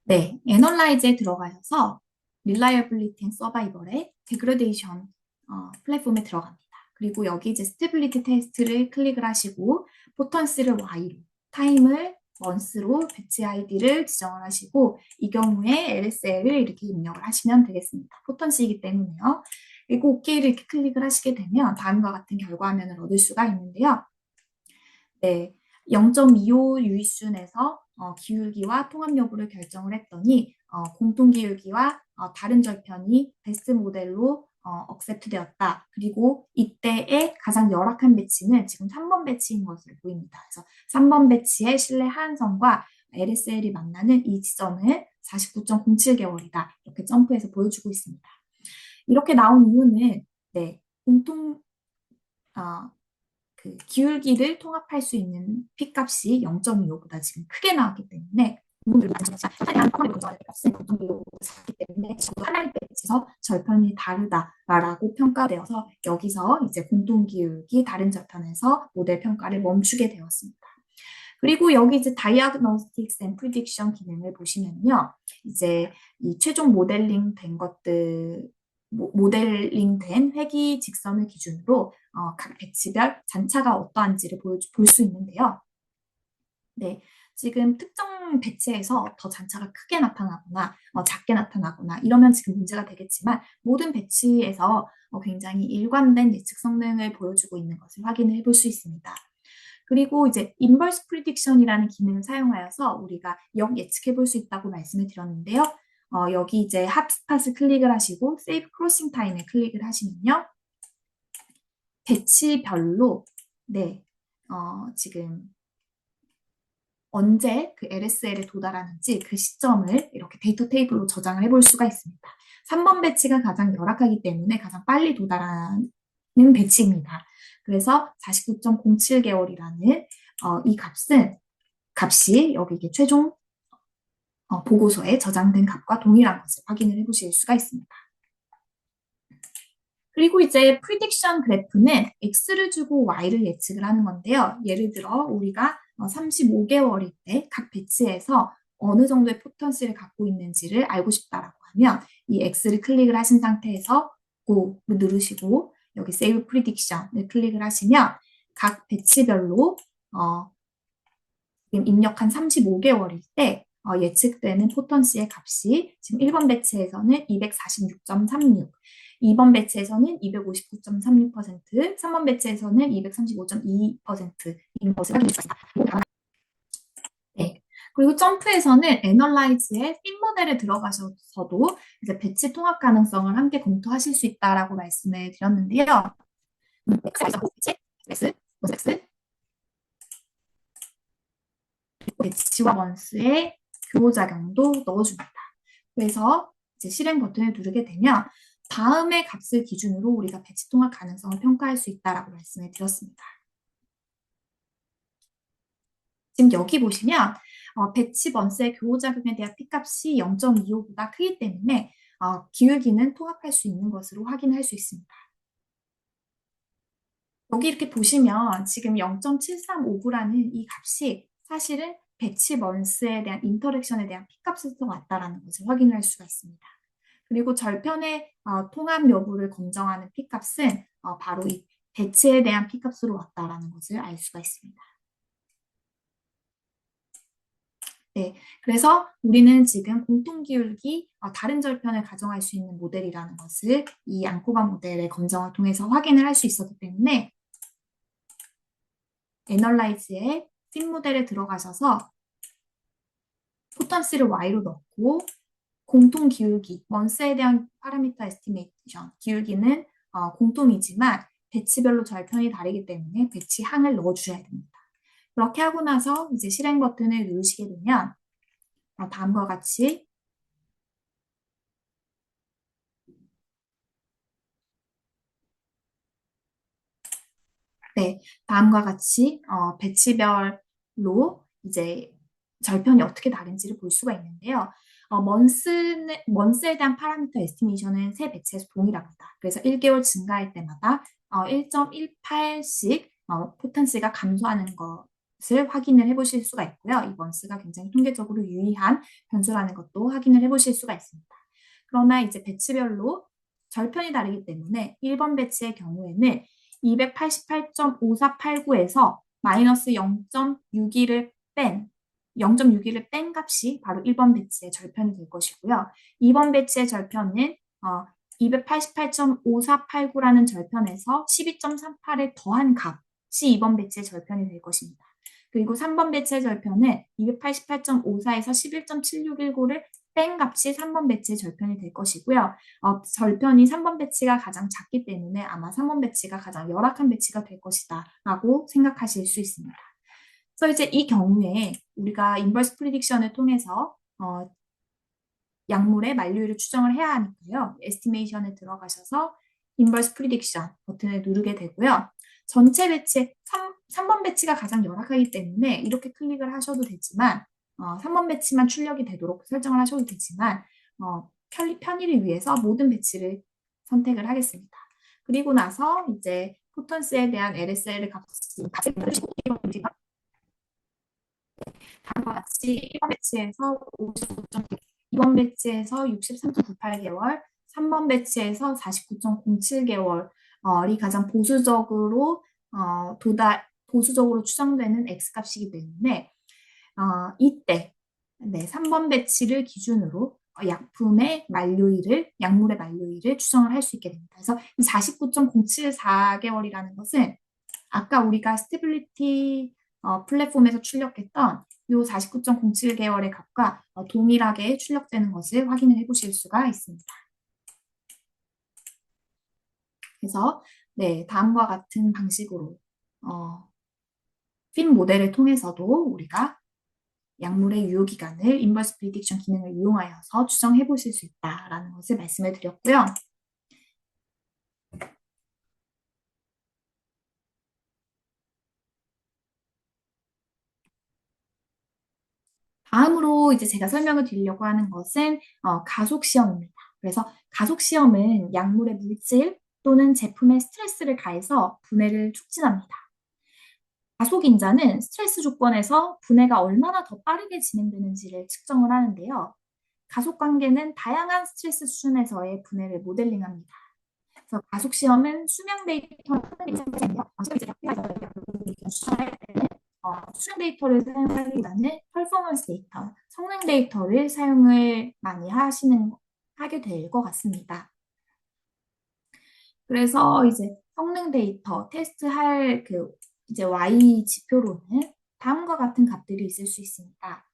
네, 애널라이즈에 들어가셔서 Reliability and Survival의 Degradation 플랫폼에 들어갑니다. 그리고 여기 이제 스테빌리티 테스트를 클릭을 하시고 포턴시를 Y로, 타임을 months로 배치 아이디를 지정을 하시고 이 경우에 LSL을 이렇게 입력을 하시면 되겠습니다. 포턴시이기 때문에요. 그리고 OK를 이렇게 클릭을 하시게 되면 다음과 같은 결과 화면을 얻을 수가 있는데요. 네, 0.25 유의순에서 기울기와 통합 여부를 결정을 했더니 공통기울기와 다른 절편이 베스트 모델로 억셉트 되었다. 그리고 이때의 가장 열악한 배치는 지금 3번 배치인 것으로 보입니다. 그래서 3번 배치의 신뢰 하한선과 LSL이 만나는 이 지점은 49.07개월이다. 이렇게 점프해서 보여주고 있습니다. 이렇게 나온 이유는 네, 그 기울기를 통합할 수 있는 P값이 0.25보다 지금 크게 나왔기 때문에 부분을 하나의 값은 0.25보다 작기 때문에 하나의 배치에서 절편이 다르다라고 평가되어서 여기서 이제 공통기울기 다른 절편에서 모델 평가를 멈추게 되었습니다. 그리고 여기 이제 Diagnostics and Prediction 기능을 보시면요. 이제 이 최종 모델링 된 것들 모델링된 회귀 직선을 기준으로 각 배치별 잔차가 어떠한지를 볼 수 있는데요. 네, 지금 특정 배치에서 더 잔차가 크게 나타나거나 작게 나타나거나 이러면 지금 문제가 되겠지만 모든 배치에서 굉장히 일관된 예측 성능을 보여주고 있는 것을 확인해 볼 수 있습니다. 그리고 이제 인버스 프리딕션이라는 기능을 사용하여서 우리가 역 예측해 볼 수 있다고 말씀을 드렸는데요. 여기 이제 핫스팟을 클릭을 하시고 세이브 크로싱 타임을 클릭을 하시면요. 배치별로 네, 지금 언제 그 LSL에 도달하는지 그 시점을 이렇게 데이터 테이블로 저장을 해볼 수가 있습니다. 3번 배치가 가장 열악하기 때문에 가장 빨리 도달하는 배치입니다. 그래서 49.07개월이라는 이 값이 여기 이게 최종 보고서에 저장된 값과 동일한 것을 확인을 해보실 수가 있습니다. 그리고 이제 프리딕션 그래프는 X를 주고 Y를 예측을 하는 건데요. 예를 들어 우리가 35개월일 때 각 배치에서 어느 정도의 포턴시를 갖고 있는지를 알고 싶다라고 하면 이 X를 클릭을 하신 상태에서 Go를 누르시고 여기 Save Prediction을 클릭을 하시면 각 배치별로 지금 입력한 35개월일 때 예측되는 포턴시의 값이 지금 1번 배치에서는 246.36, 2번 배치에서는 259.36%, 3번 배치에서는 235.2%인 것을 확인할 수 있습니다. 네. 그리고 점프에서는 애널라이즈의 핀 모델에 들어가셔서도 이제 배치 통합 가능성을 함께 검토하실 수 있다라고 말씀을 드렸는데요. X, X, 배치와 원스의 교호작용도 넣어줍니다. 그래서 이제 실행 버튼을 누르게 되면 다음의 값을 기준으로 우리가 배치 통합 가능성을 평가할 수 있다라고 말씀을 드렸습니다. 지금 여기 보시면 배치 번스의 교호작용에 대한 P값이 0.25보다 크기 때문에 기울기는 통합할 수 있는 것으로 확인할 수 있습니다. 여기 이렇게 보시면 지금 0.735라는 이 값이 사실은 배치 먼스에 대한 인터랙션에 대한 P값에서 왔다라는 것을 확인할 수가 있습니다. 그리고 절편의 통합 여부를 검정하는 P값은 바로 이 배치에 대한 P값으로 왔다라는 것을 알 수가 있습니다. 네, 그래서 우리는 지금 공통기울기 다른 절편을 가정할 수 있는 모델이라는 것을 이 앙코바 모델의 검정을 통해서 확인을 할 수 있었기 때문에 애널라이즈의 핀 모델에 들어가셔서 포턴스를 Y로 넣고 공통 기울기, 먼스에 대한 파라미터 에스티메이션, 기울기는 공통이지만 배치별로 절편이 다르기 때문에 배치 항을 넣어주셔야 됩니다. 그렇게 하고 나서 이제 실행 버튼을 누르시게 되면 다음과 같이 네, 다음과 같이 배치별로 이제 절편이 어떻게 다른지를 볼 수가 있는데요. 먼스에 대한 파라미터 에스티메이션은 세 배치에서 동일합니다. 그래서 1개월 증가할 때마다 1.18씩 포텐시가 감소하는 것을 확인을 해보실 수가 있고요. 이 먼스가 굉장히 통계적으로 유의한 변수라는 것도 확인을 해보실 수가 있습니다. 그러나 이제 배치별로 절편이 다르기 때문에 1번 배치의 경우에는 288.5489에서 마이너스 0.62를 뺀 0.62를 뺀 값이 바로 1번 배치의 절편이 될 것이고요. 2번 배치의 절편은 288.5489라는 절편에서 12.38을 더한 값이 2번 배치의 절편이 될 것입니다. 그리고 3번 배치의 절편은 288.54에서 11.7619를 뺀 값이 3번 배치의 절편이 될 것이고요. 절편이 3번 배치가 가장 작기 때문에 아마 3번 배치가 가장 열악한 배치가 될 것이다 라고 생각하실 수 있습니다. 그래서 이제 이 경우에 우리가 인버스 프리딕션을 통해서 약물의 만료율을 추정을 해야 하니까요. 에스티메이션에 들어가셔서 인버스 프리딕션 버튼을 누르게 되고요. 전체 배치 3번 배치가 가장 열악하기 때문에 이렇게 클릭을 하셔도 되지만 3번 배치만 출력이 되도록 설정을 하셔도 되지만 편의를 위해서 모든 배치를 선택을 하겠습니다. 그리고 나서 이제 포턴스에 대한 LSL 값을 누르시고 다음과 같이 1번 배치에서 55점, 2번 배치에서 63.98개월, 3번 배치에서 49.07개월이 가장 보수적으로 추정되는 X값이기 때문에 이때 3번 배치를 기준으로 약물의 만료일을 추정을 할 수 있게 됩니다. 그래서 이 49.074개월이라는 것은 아까 우리가 스테빌리티 플랫폼에서 출력했던 이 49.07개월의 값과 동일하게 출력되는 것을 확인을 해보실 수가 있습니다. 그래서 다음과 같은 방식으로 핀 모델을 통해서도 우리가 약물의 유효기간을 인버스 프리딕션 기능을 이용하여서 추정해 보실 수 있다라는 것을 말씀을 드렸고요. 다음으로 이제 제가 설명을 드리려고 하는 것은 가속 시험입니다. 그래서 가속 시험은 약물의 물질 또는 제품에 스트레스를 가해서 분해를 촉진합니다. 가속 인자는 스트레스 조건에서 분해가 얼마나 더 빠르게 진행되는지를 측정을 하는데요. 가속 관계는 다양한 스트레스 수준에서의 분해를 모델링합니다. 그래서 가속 시험은 수명 데이터를 수능 데이터를 사용하기보다는 퍼포먼스 데이터, 성능 데이터를 사용을 많이 하게 될 것 같습니다. 그래서 이제 성능 데이터 테스트할 그 이제 Y 지표로는 다음과 같은 값들이 있을 수 있습니다.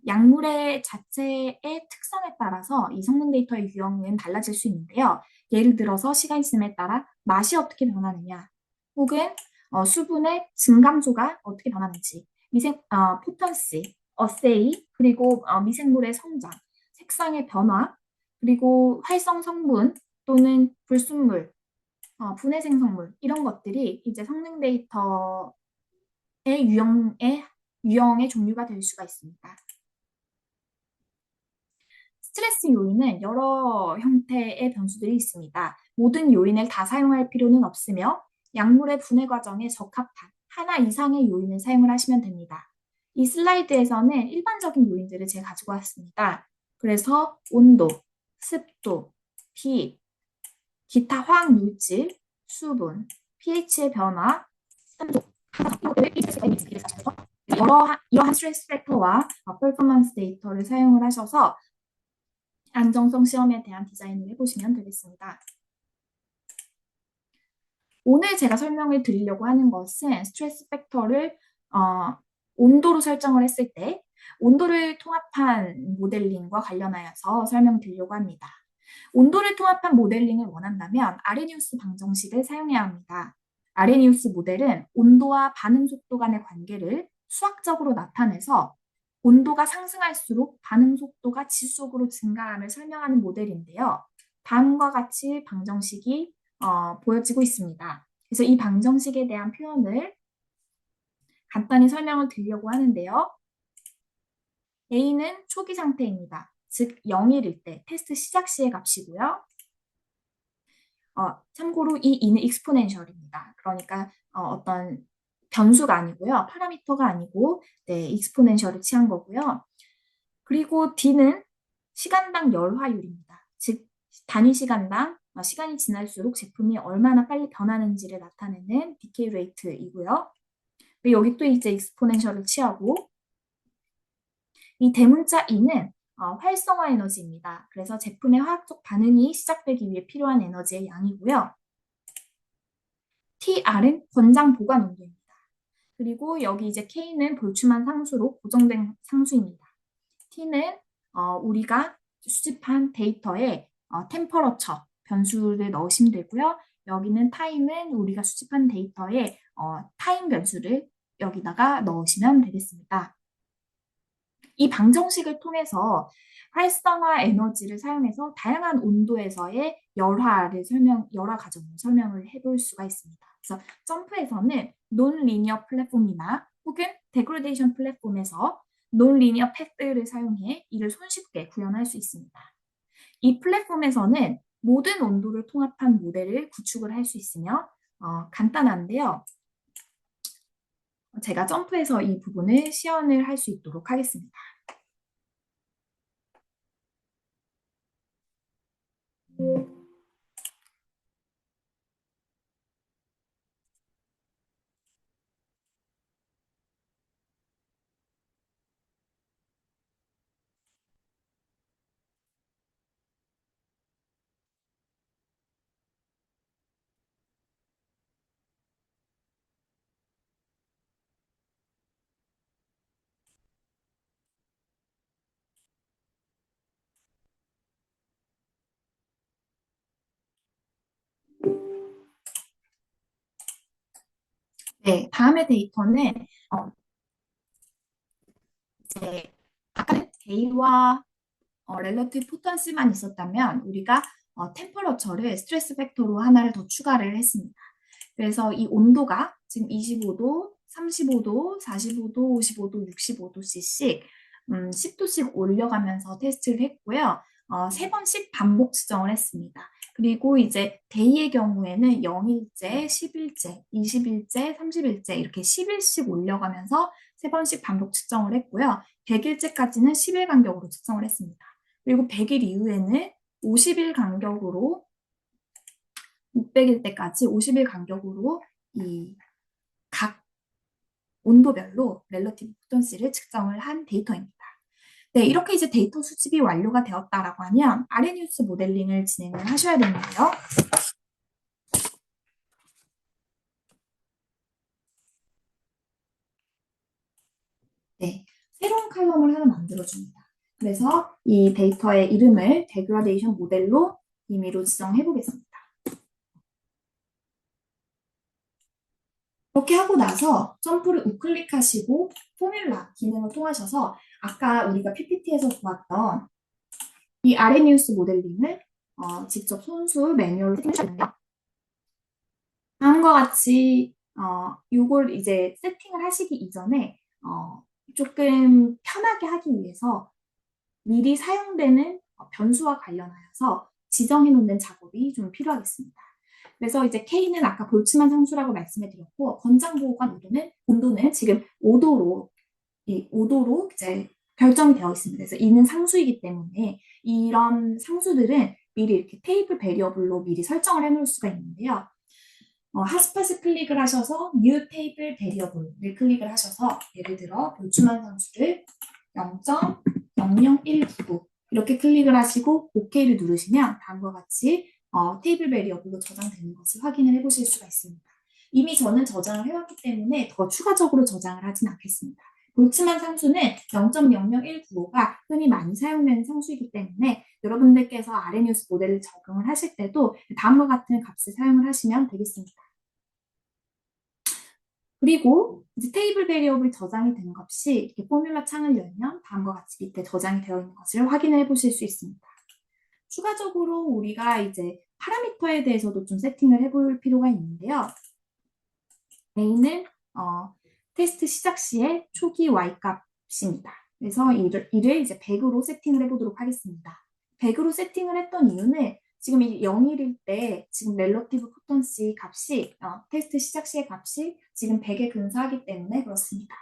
약물의 자체의 특성에 따라서 이 성능 데이터의 유형은 달라질 수 있는데요. 예를 들어서 시간이 지남에 따라 맛이 어떻게 변하느냐, 혹은 수분의 증감도가 어떻게 변하는지, 포턴시, 어세이, 그리고 미생물의 성장, 색상의 변화, 그리고 활성 성분 또는 불순물, 분해 생성물 이런 것들이 이제 성능 데이터의 유형의 종류가 될 수가 있습니다. 스트레스 요인은 여러 형태의 변수들이 있습니다. 모든 요인을 다 사용할 필요는 없으며 약물의 분해 과정에 적합한 하나 이상의 요인을 사용을 하시면 됩니다. 이 슬라이드에서는 일반적인 요인들을 제가 가지고 왔습니다. 그래서 온도, 습도, 빛, 기타 화학 물질, 수분, pH의 변화, 산도, 이러한 스트레스 팩터와 퍼포먼스 데이터를 사용을 하셔서 안정성 시험에 대한 디자인을 해보시면 되겠습니다. 오늘 제가 설명을 드리려고 하는 것은 스트레스 팩터를 온도로 설정을 했을 때 온도를 통합한 모델링과 관련하여서 설명드리려고 합니다. 온도를 통합한 모델링을 원한다면 아레니우스 방정식을 사용해야 합니다. 아레니우스 모델은 온도와 반응 속도 간의 관계를 수학적으로 나타내서 온도가 상승할수록 반응 속도가 지수적으로 증가함을 설명하는 모델인데요. 다음과 같이 방정식이 보여지고 있습니다. 그래서 이 방정식에 대한 표현을 간단히 설명을 드리려고 하는데요. A는 초기 상태입니다. 즉 0일일 때 테스트 시작 시의 값이고요. 참고로 이 E는 익스포넨셜입니다. 그러니까 어떤 변수가 아니고요. 파라미터가 아니고 네, 익스포넨셜을 취한 거고요. 그리고 D는 시간당 열화율입니다. 즉 단위 시간당 시간이 지날수록 제품이 얼마나 빨리 변하는지를 나타내는 디케이 레이트이고요. 여기 또 이제 익스포넨셜을 취하고 이 대문자 E는 활성화 에너지입니다. 그래서 제품의 화학적 반응이 시작되기 위해 필요한 에너지의 양이고요. TR은 권장 보관 온도입니다. 그리고 여기 이제 K는 볼츠만 상수로 고정된 상수입니다. T는 우리가 수집한 데이터에 템퍼러처 변수를 넣으시면 되고요. 여기는 타임은 우리가 수집한 데이터에 타임 변수를 여기다가 넣으시면 되겠습니다. 이 방정식을 통해서 활성화 에너지를 사용해서 다양한 온도에서의 열화 과정을 설명을 해볼 수가 있습니다. 그래서 점프에서는 논리니어 플랫폼이나 혹은 데그레데이션 플랫폼에서 논리니어 패스를 사용해 이를 손쉽게 구현할 수 있습니다. 이 플랫폼에서는 모든 온도를 통합한 모델을 구축을 할 수 있으며 간단한데요. 제가 점프해서 이 부분을 시연을 할 수 있도록 하겠습니다. 네, 다음의 데이터는 이제 아까는 A와 렐러티브 포턴스만 있었다면 우리가 템퍼러처를 스트레스 팩터로 하나를 더 추가를 했습니다. 그래서 이 온도가 지금 25도, 35도, 45도, 55도, 65도씩 10도씩 올려가면서 테스트를 했고요. 3번씩 반복 측정을 했습니다. 그리고 이제 데이의 경우에는 0일째, 10일째, 20일째, 30일째 이렇게 10일씩 올려가면서 3번씩 반복 측정을 했고요. 100일째까지는 10일 간격으로 측정을 했습니다. 그리고 100일 이후에는 50일 간격으로 600일 때까지 50일 간격으로 이 각 온도별로 렐러티브 포턴시를 측정을 한 데이터입니다. 네, 이렇게 이제 데이터 수집이 완료가 되었다라고 하면 아레니우스 모델링을 진행을 하셔야 되는데요. 네, 새로운 칼럼을 하나 만들어줍니다. 그래서 이 데이터의 이름을 데그라데이션 모델로 임의로 지정해 보겠습니다. 이렇게 하고 나서 점프를 우클릭하시고 포뮬라 기능을 통하셔서 아까 우리가 PPT에서 보았던 이 아레니우스 모델링을 직접 손수 매뉴얼로 세팅하셨는데요. 다음과 같이 요걸 이제 세팅을 하시기 이전에 조금 편하게 하기 위해서 미리 사용되는 변수와 관련하여서 지정해 놓는 작업이 좀 필요하겠습니다. 그래서 이제 K는 아까 볼츠만 상수라고 말씀해 드렸고 권장 보호관 온도는 지금 5도로 이제 결정이 되어 있습니다. 그래서 이는 상수이기 때문에 이런 상수들은 미리 이렇게 테이블 베리어블로 미리 설정을 해놓을 수가 있는데요. 핫스팟을 클릭을 하셔서 New Table Variable을 클릭을 하셔서 예를 들어 볼츠만 상수를 0.00199 이렇게 클릭을 하시고 OK를 누르시면 다음과 같이 테이블 베리어블로 저장되는 것을 확인을 해보실 수가 있습니다. 이미 저는 저장을 해왔기 때문에 더 추가적으로 저장을 하진 않겠습니다. 볼츠만 상수는 0.00195가 흔히 많이 사용되는 상수이기 때문에 여러분들께서 아레니우스 모델을 적용을 하실 때도 다음과 같은 값을 사용을 하시면 되겠습니다. 그리고 이제 테이블 베리어블 저장이 된 값이 이렇게 포뮬라 창을 열면 다음과 같이 밑에 저장이 되어 있는 것을 확인해 보실 수 있습니다. 추가적으로 우리가 이제 파라미터에 대해서도 좀 세팅을 해볼 필요가 있는데요. A는 테스트 시작 시에 초기 Y 값입니다. 그래서 이를 이제 100으로 세팅을 해보도록 하겠습니다. 100으로 세팅을 했던 이유는 지금 이 0일일 때 지금 렐러티브 포턴시 값이 테스트 시작 시의 값이 지금 100에 근소하기 때문에 그렇습니다.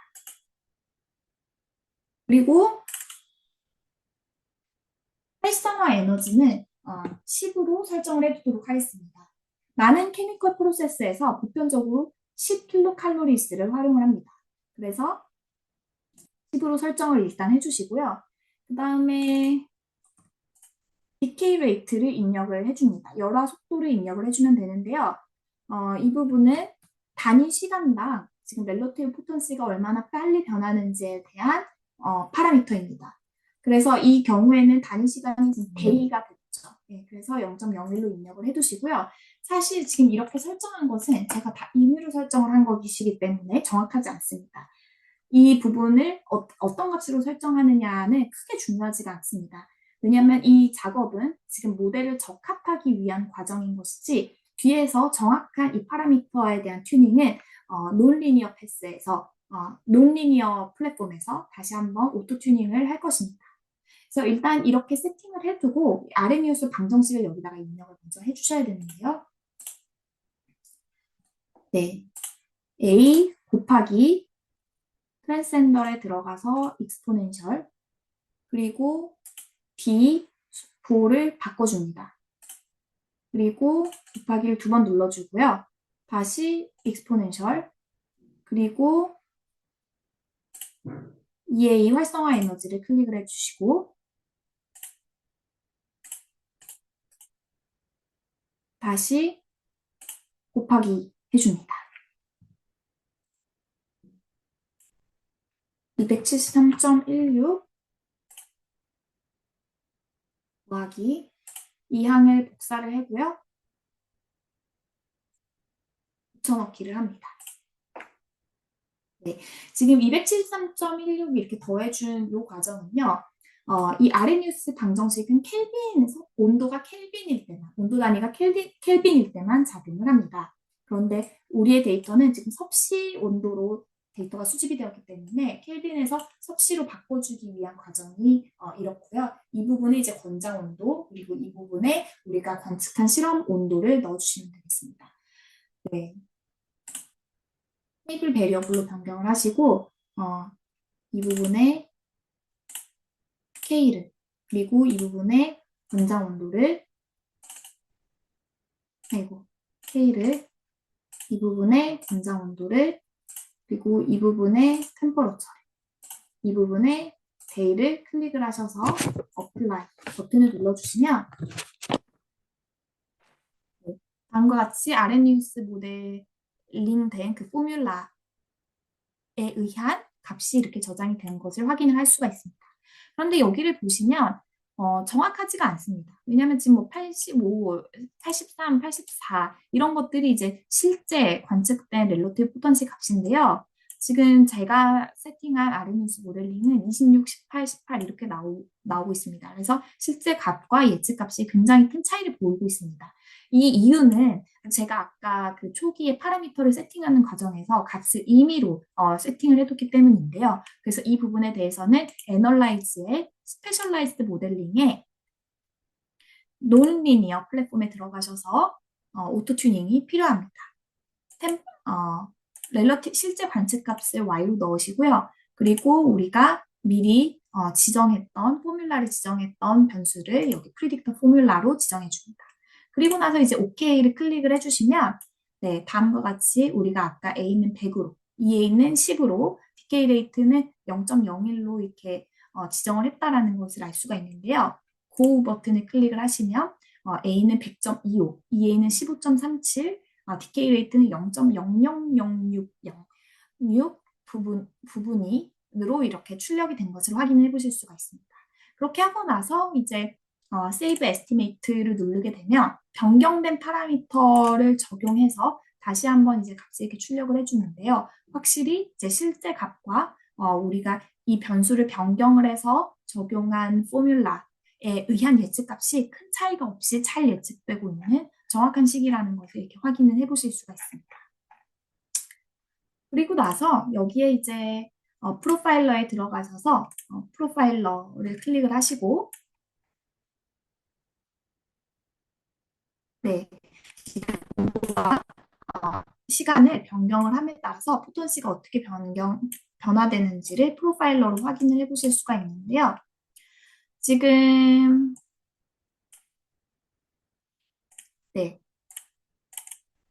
그리고 활성화 에너지는 10으로 설정을 해두도록 하겠습니다. 많은 케미컬 프로세스에서 보편적으로 10kcal를 활용을 합니다. 그래서 10으로 설정을 일단 해주시고요. 그 다음에 디케이 레이트를 입력을 해줍니다. 열화 속도를 입력을 해주면 되는데요. 이 부분은 단위 시간당 지금 렐러티브 포턴시가 얼마나 빨리 변하는지에 대한 파라미터입니다. 그래서 이 경우에는 단위 시간이 지금 데이가 됐죠. 네, 그래서 0.01로 입력을 해두시고요. 사실 지금 이렇게 설정한 것은 제가 다 임의로 설정을 한 것이기 때문에 정확하지 않습니다. 이 부분을 어떤 값으로 설정하느냐는 크게 중요하지가 않습니다. 왜냐하면 이 작업은 지금 모델을 적합하기 위한 과정인 것이지 뒤에서 정확한 이 파라미터에 대한 튜닝은 논리니어 패스에서 논리니어 플랫폼에서 다시 한번 오토 튜닝을 할 것입니다. 그래서 일단 이렇게 세팅을 해두고 아레니우스 방정식을 여기다가 입력을 먼저 해주셔야 되는데요. 네, A 곱하기 트랜스센더에 들어가서 익스포넨셜 그리고 B 부호를 바꿔줍니다. 그리고 곱하기를 2번 눌러주고요. 다시 익스포넨셜 그리고 EA 활성화 에너지를 클릭을 해주시고 다시 곱하기 해줍니다. 273.16 더하기 이 항을 복사를 하고요. 붙여넣기를 합니다. 네, 지금 273.16 이렇게 더해준 이 과정은요. 이 아레니우스 방정식은 켈빈에서 온도가 켈빈일 때만, 온도 단위가 켈빈일 때만 작용을 합니다. 그런데 우리의 데이터는 지금 섭씨 온도로 데이터가 수집이 되었기 때문에 켈빈에서 섭씨로 바꿔주기 위한 과정이 이렇고요. 이 부분에 이제 권장 온도, 그리고 이 부분에 우리가 관측한 실험 온도를 넣어주시면 되겠습니다. 네, 테이블 베리어블로 변경을 하시고, 이 부분에 K를, 그리고 이 부분에 권장 온도를, 아이고, K를, 이 부분에 권장 온도를, 그리고 이 부분에 템퍼러처를, 이 부분에 데이를 클릭을 하셔서 어플라이 버튼을 눌러주시면 다음과 같이 아레니우스 모델링된 그 포뮬라에 의한 값이 이렇게 저장이 된 것을 확인을 할 수가 있습니다. 그런데 여기를 보시면 정확하지가 않습니다. 왜냐하면 지금 뭐 85, 83, 84 이런 것들이 이제 실제 관측된 렐러티브 포턴시 값인데요. 지금 제가 세팅한 아르니우스 모델링은 26, 18, 18 이렇게 나오고 있습니다. 그래서 실제 값과 예측 값이 굉장히 큰 차이를 보이고 있습니다. 이 이유는 제가 아까 그 초기에 파라미터를 세팅하는 과정에서 값을 임의로 세팅을 해뒀기 때문인데요. 그래서 이 부분에 대해서는 애널라이즈의 스페셜라이즈드 모델링에 논리니어 플랫폼에 들어가셔서 오토 튜닝이 필요합니다. 실제 관측값을 y로 넣으시고요. 그리고 우리가 미리 지정했던 포뮬라를 지정했던 변수를 여기 프리딕터 포뮬라로 지정해 줍니다. 그리고 나서 이제 OK를 클릭을 해주시면 네, 다음과 같이 우리가 아까 A는 100으로, EA는 10으로, 디케이 레이트는 0.01로 이렇게 지정을 했다라는 것을 알 수가 있는데요. 고 버튼을 클릭을 하시면 A는 100.25, EA는 15.37, 디케이 레이트는 0.00060 부분으로 이렇게 출력이 된 것을 확인해 보실 수가 있습니다. 그렇게 하고 나서 이제 세이브 에스티메이트를 누르게 되면 변경된 파라미터를 적용해서 다시 한번 이제 값을 이렇게 출력을 해주는데요. 확실히 이제 실제 값과 우리가 이 변수를 변경을 해서 적용한 포뮬라에 의한 예측값이 큰 차이가 없이 잘 예측되고 있는 정확한 식이라는 것을 이렇게 확인을 해보실 수가 있습니다. 그리고 나서 여기에 이제 프로파일러에 들어가셔서 프로파일러를 클릭을 하시고 네, 시간을 변경을 함에 따라서 포톤시가 어떻게 변화되는지를 프로파일러로 확인을 해보실 수가 있는데요. 지금 네,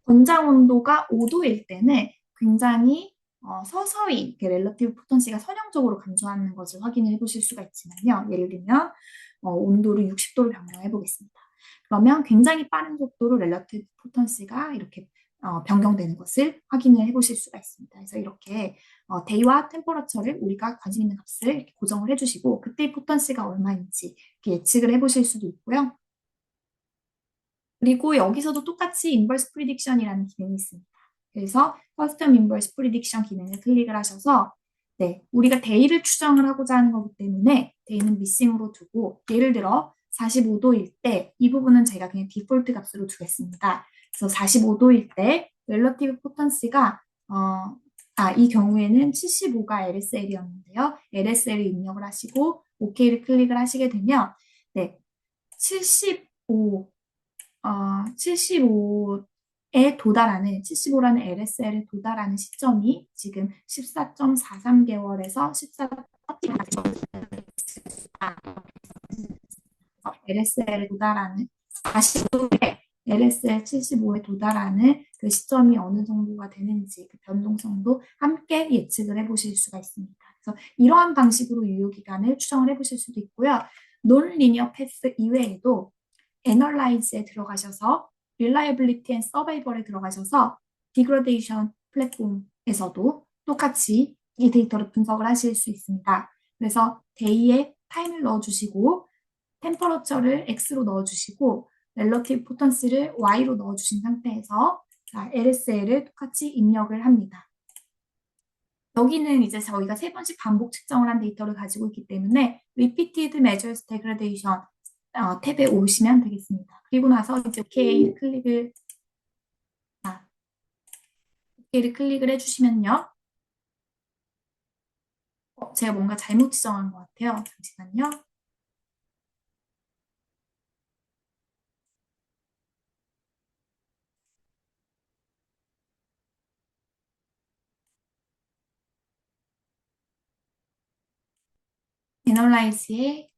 권장 온도가 5도일 때는 굉장히 서서히 이렇게 렐러티브 포턴시가 선형적으로 감소하는 것을 확인을 해보실 수가 있지만요. 예를 들면 온도를 60도로 변경해 보겠습니다. 그러면 굉장히 빠른 속도로 렐러티브 포턴시가 이렇게 변경되는 것을 확인을 해보실 수가 있습니다. 그래서 이렇게 데이와 템퍼러처를 우리가 관심 있는 값을 이렇게 고정을 해주시고 그때의 포턴시가 얼마인지 이렇게 예측을 해보실 수도 있고요. 그리고 여기서도 똑같이 인버스 프리딕션이라는 기능이 있습니다. 그래서 커스텀 인버스 프리딕션 기능을 클릭을 하셔서 네, 우리가 데이를 추정을 하고자 하는 거기 때문에 데이는 미싱으로 두고 예를 들어 45도일 때 이 부분은 제가 그냥 디폴트 값으로 두겠습니다. 그래서 45도일 때 렐러티브 포턴시가 이 경우에는 75가 LSL이었는데요. LSL을 입력을 하시고 OK를 클릭을 하시게 되면 네, 75 75에 도달하는, 75라는 LSL에 도달하는 시점이 지금 14.43개월에서 14.LSL에 도달하는 45에 LSL 75에 도달하는 그 시점이 어느 정도가 되는지 그 변동성도 함께 예측을 해보실 수가 있습니다. 그래서 이러한 방식으로 유효기간을 추정을 해보실 수도 있고요. 논리니어 패스 이외에도 애널라이즈에 들어가셔서 reliability and survival에 들어가셔서 degradation 플랫폼에서도 똑같이 이 데이터를 분석을 하실 수 있습니다. 그래서 데이에 타임을 넣어주시고 템퍼러처를 X로 넣어주시고 렐러티브 포턴시를 Y로 넣어주신 상태에서 LSL을 똑같이 입력을 합니다. 여기는 이제 저희가 세 번씩 반복 측정을 한 데이터를 가지고 있기 때문에 Repeated Measures Degradation 탭에 오시면 되겠습니다. 그리고 나서 이제 OK를 클릭을 해주시면요. 제가 뭔가 잘못 지정한 것 같아요. 잠시만요. 애널라이즈의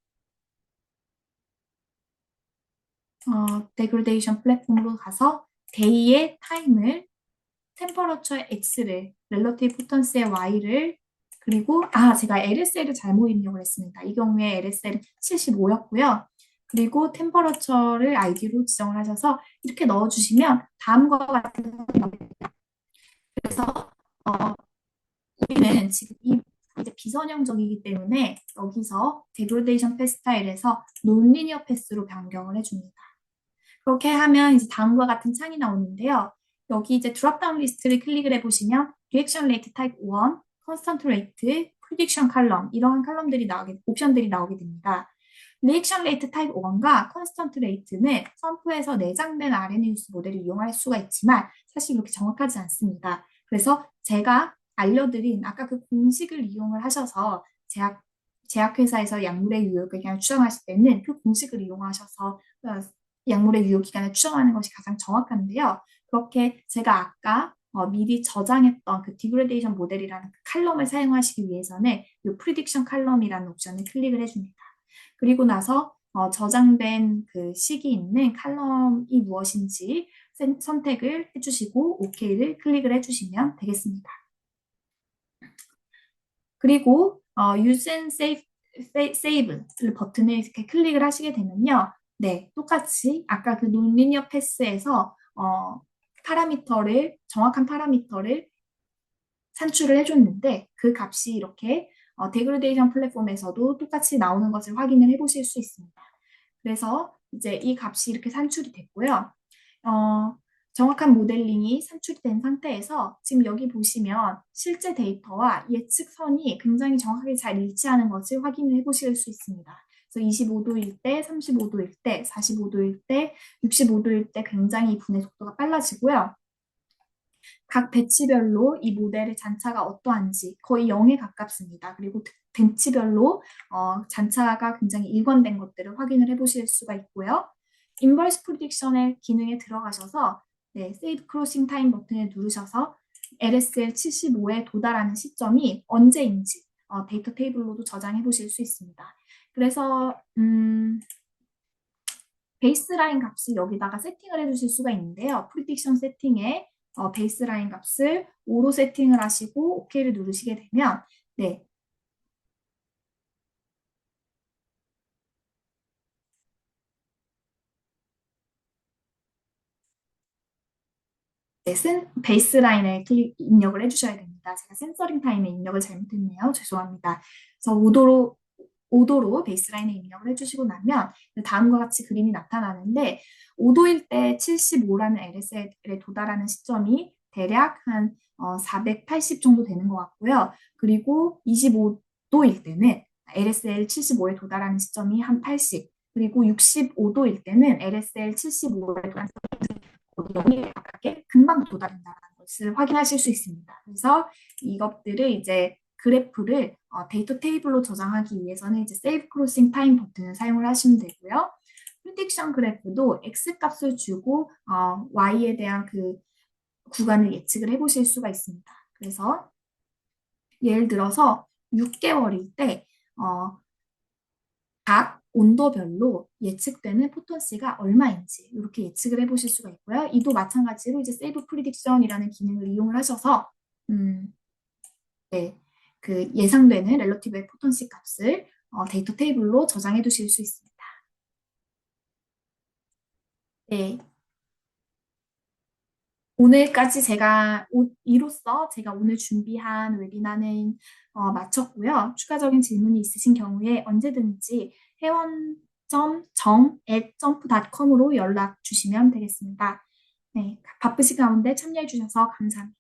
데그레데이션 플랫폼으로 가서 데이의 타임을 템퍼러처의 x를 렐러티브 포턴스의 y를 그리고 제가 LSL을 잘못 입력을 했습니다. 이 경우에 LSL은 75였고요. 그리고 템퍼러처를 id로 지정을 하셔서 이렇게 넣어주시면 다음과 같은 그래서 우리는 지금 이제 비선형적이기 때문에 여기서 데그레데이션 패 스타일에서 논리니어 패스로 변경을 해줍니다. 그렇게 하면 이제 다음과 같은 창이 나오는데요. 여기 이제 드롭다운 리스트를 클릭을 해보시면 리액션 레이트 타입 1, 컨스턴트 레이트, 프리딕션 칼럼 이러한 옵션들이 나오게 됩니다. 리액션 레이트 타입 1과 컨스턴트 레이트는 선프에서 내장된 RNA-뉴스 모델을 이용할 수가 있지만 사실 그렇게 정확하지 않습니다. 그래서 제가 알려드린 아까 그 공식을 이용을 하셔서 제약회사에서 약물의 유효 기간을 추정하실 때는 그 공식을 이용하셔서 약물의 유효 기간을 추정하는 것이 가장 정확한데요. 그렇게 제가 아까 미리 저장했던 그 디그레데이션 모델이라는 그 칼럼을 사용하시기 위해서는 이 프리딕션 칼럼이라는 옵션을 클릭을 해줍니다. 그리고 나서 저장된 그 식이 있는 칼럼이 무엇인지 선택을 해주시고 OK를 클릭을 해주시면 되겠습니다. 그리고 Use and Save 버튼을 이렇게 클릭을 하시게 되면요. 네, 똑같이 아까 그 논리니어 패스에서 정확한 파라미터를 산출을 해줬는데 그 값이 이렇게 데그레데이션 플랫폼에서도 똑같이 나오는 것을 확인을 해보실 수 있습니다. 그래서 이제 이 값이 이렇게 산출이 됐고요. 어, 정확한 모델링이 산출된 상태에서 지금 여기 보시면 실제 데이터와 예측선이 굉장히 정확하게 잘 일치하는 것을 확인을 해보실 수 있습니다. 그래서 25도일 때, 35도일 때, 45도일 때, 65도일 때 굉장히 분해 속도가 빨라지고요. 각 배치별로 이 모델의 잔차가 어떠한지 거의 0에 가깝습니다. 그리고 배치별로 잔차가 굉장히 일관된 것들을 확인을 해보실 수가 있고요. 인버스 프리딕션의 기능에 들어가셔서 Save Crossing Time 버튼을 누르셔서 LSL 75에 도달하는 시점이 언제인지 데이터 테이블로도 저장해 보실 수 있습니다. 그래서 베이스라인 값을 여기다가 세팅을 해주실 수가 있는데요. 프리딕션 세팅에 베이스라인 값을 5로 세팅을 하시고 OK를 누르시게 되면 네, 베이스라인에 입력을 해주셔야 됩니다. 제가 센서링 타임에 입력을 잘못했네요. 죄송합니다. 그래서 5도로 베이스라인에 입력을 해주시고 나면 다음과 같이 그림이 나타나는데 5도일 때 75라는 LSL에 도달하는 시점이 대략 한 480 정도 되는 것 같고요. 그리고 25도일 때는 LSL 75에 도달하는 시점이 한 80, 그리고 65도일 때는 LSL 75에 도달하는 영역에 가깝게 금방 도달한다는 것을 확인하실 수 있습니다. 그래서 이것들을 이제 그래프를 데이터 테이블로 저장하기 위해서는 이제 Save Crossing Time 버튼을 사용을 하시면 되고요. 프리딕션 그래프도 X 값을 주고 Y에 대한 그 구간을 예측을 해보실 수가 있습니다. 그래서 예를 들어서 6개월일 때 각 온도별로 예측되는 포턴시가 얼마인지 이렇게 예측을 해보실 수가 있고요. 이도 마찬가지로 이제 세이브 프리딕션이라는 기능을 이용을 하셔서 네, 그 예상되는 렐러티브의 포턴시 값을 데이터 테이블로 저장해 두실 수 있습니다. 네, 오늘까지 이로써 제가 오늘 준비한 웨비나는 마쳤고요. 추가적인 질문이 있으신 경우에 언제든지 회원.정@점프.com으로 연락 주시면 되겠습니다. 네, 바쁘신 가운데 참여해 주셔서 감사합니다.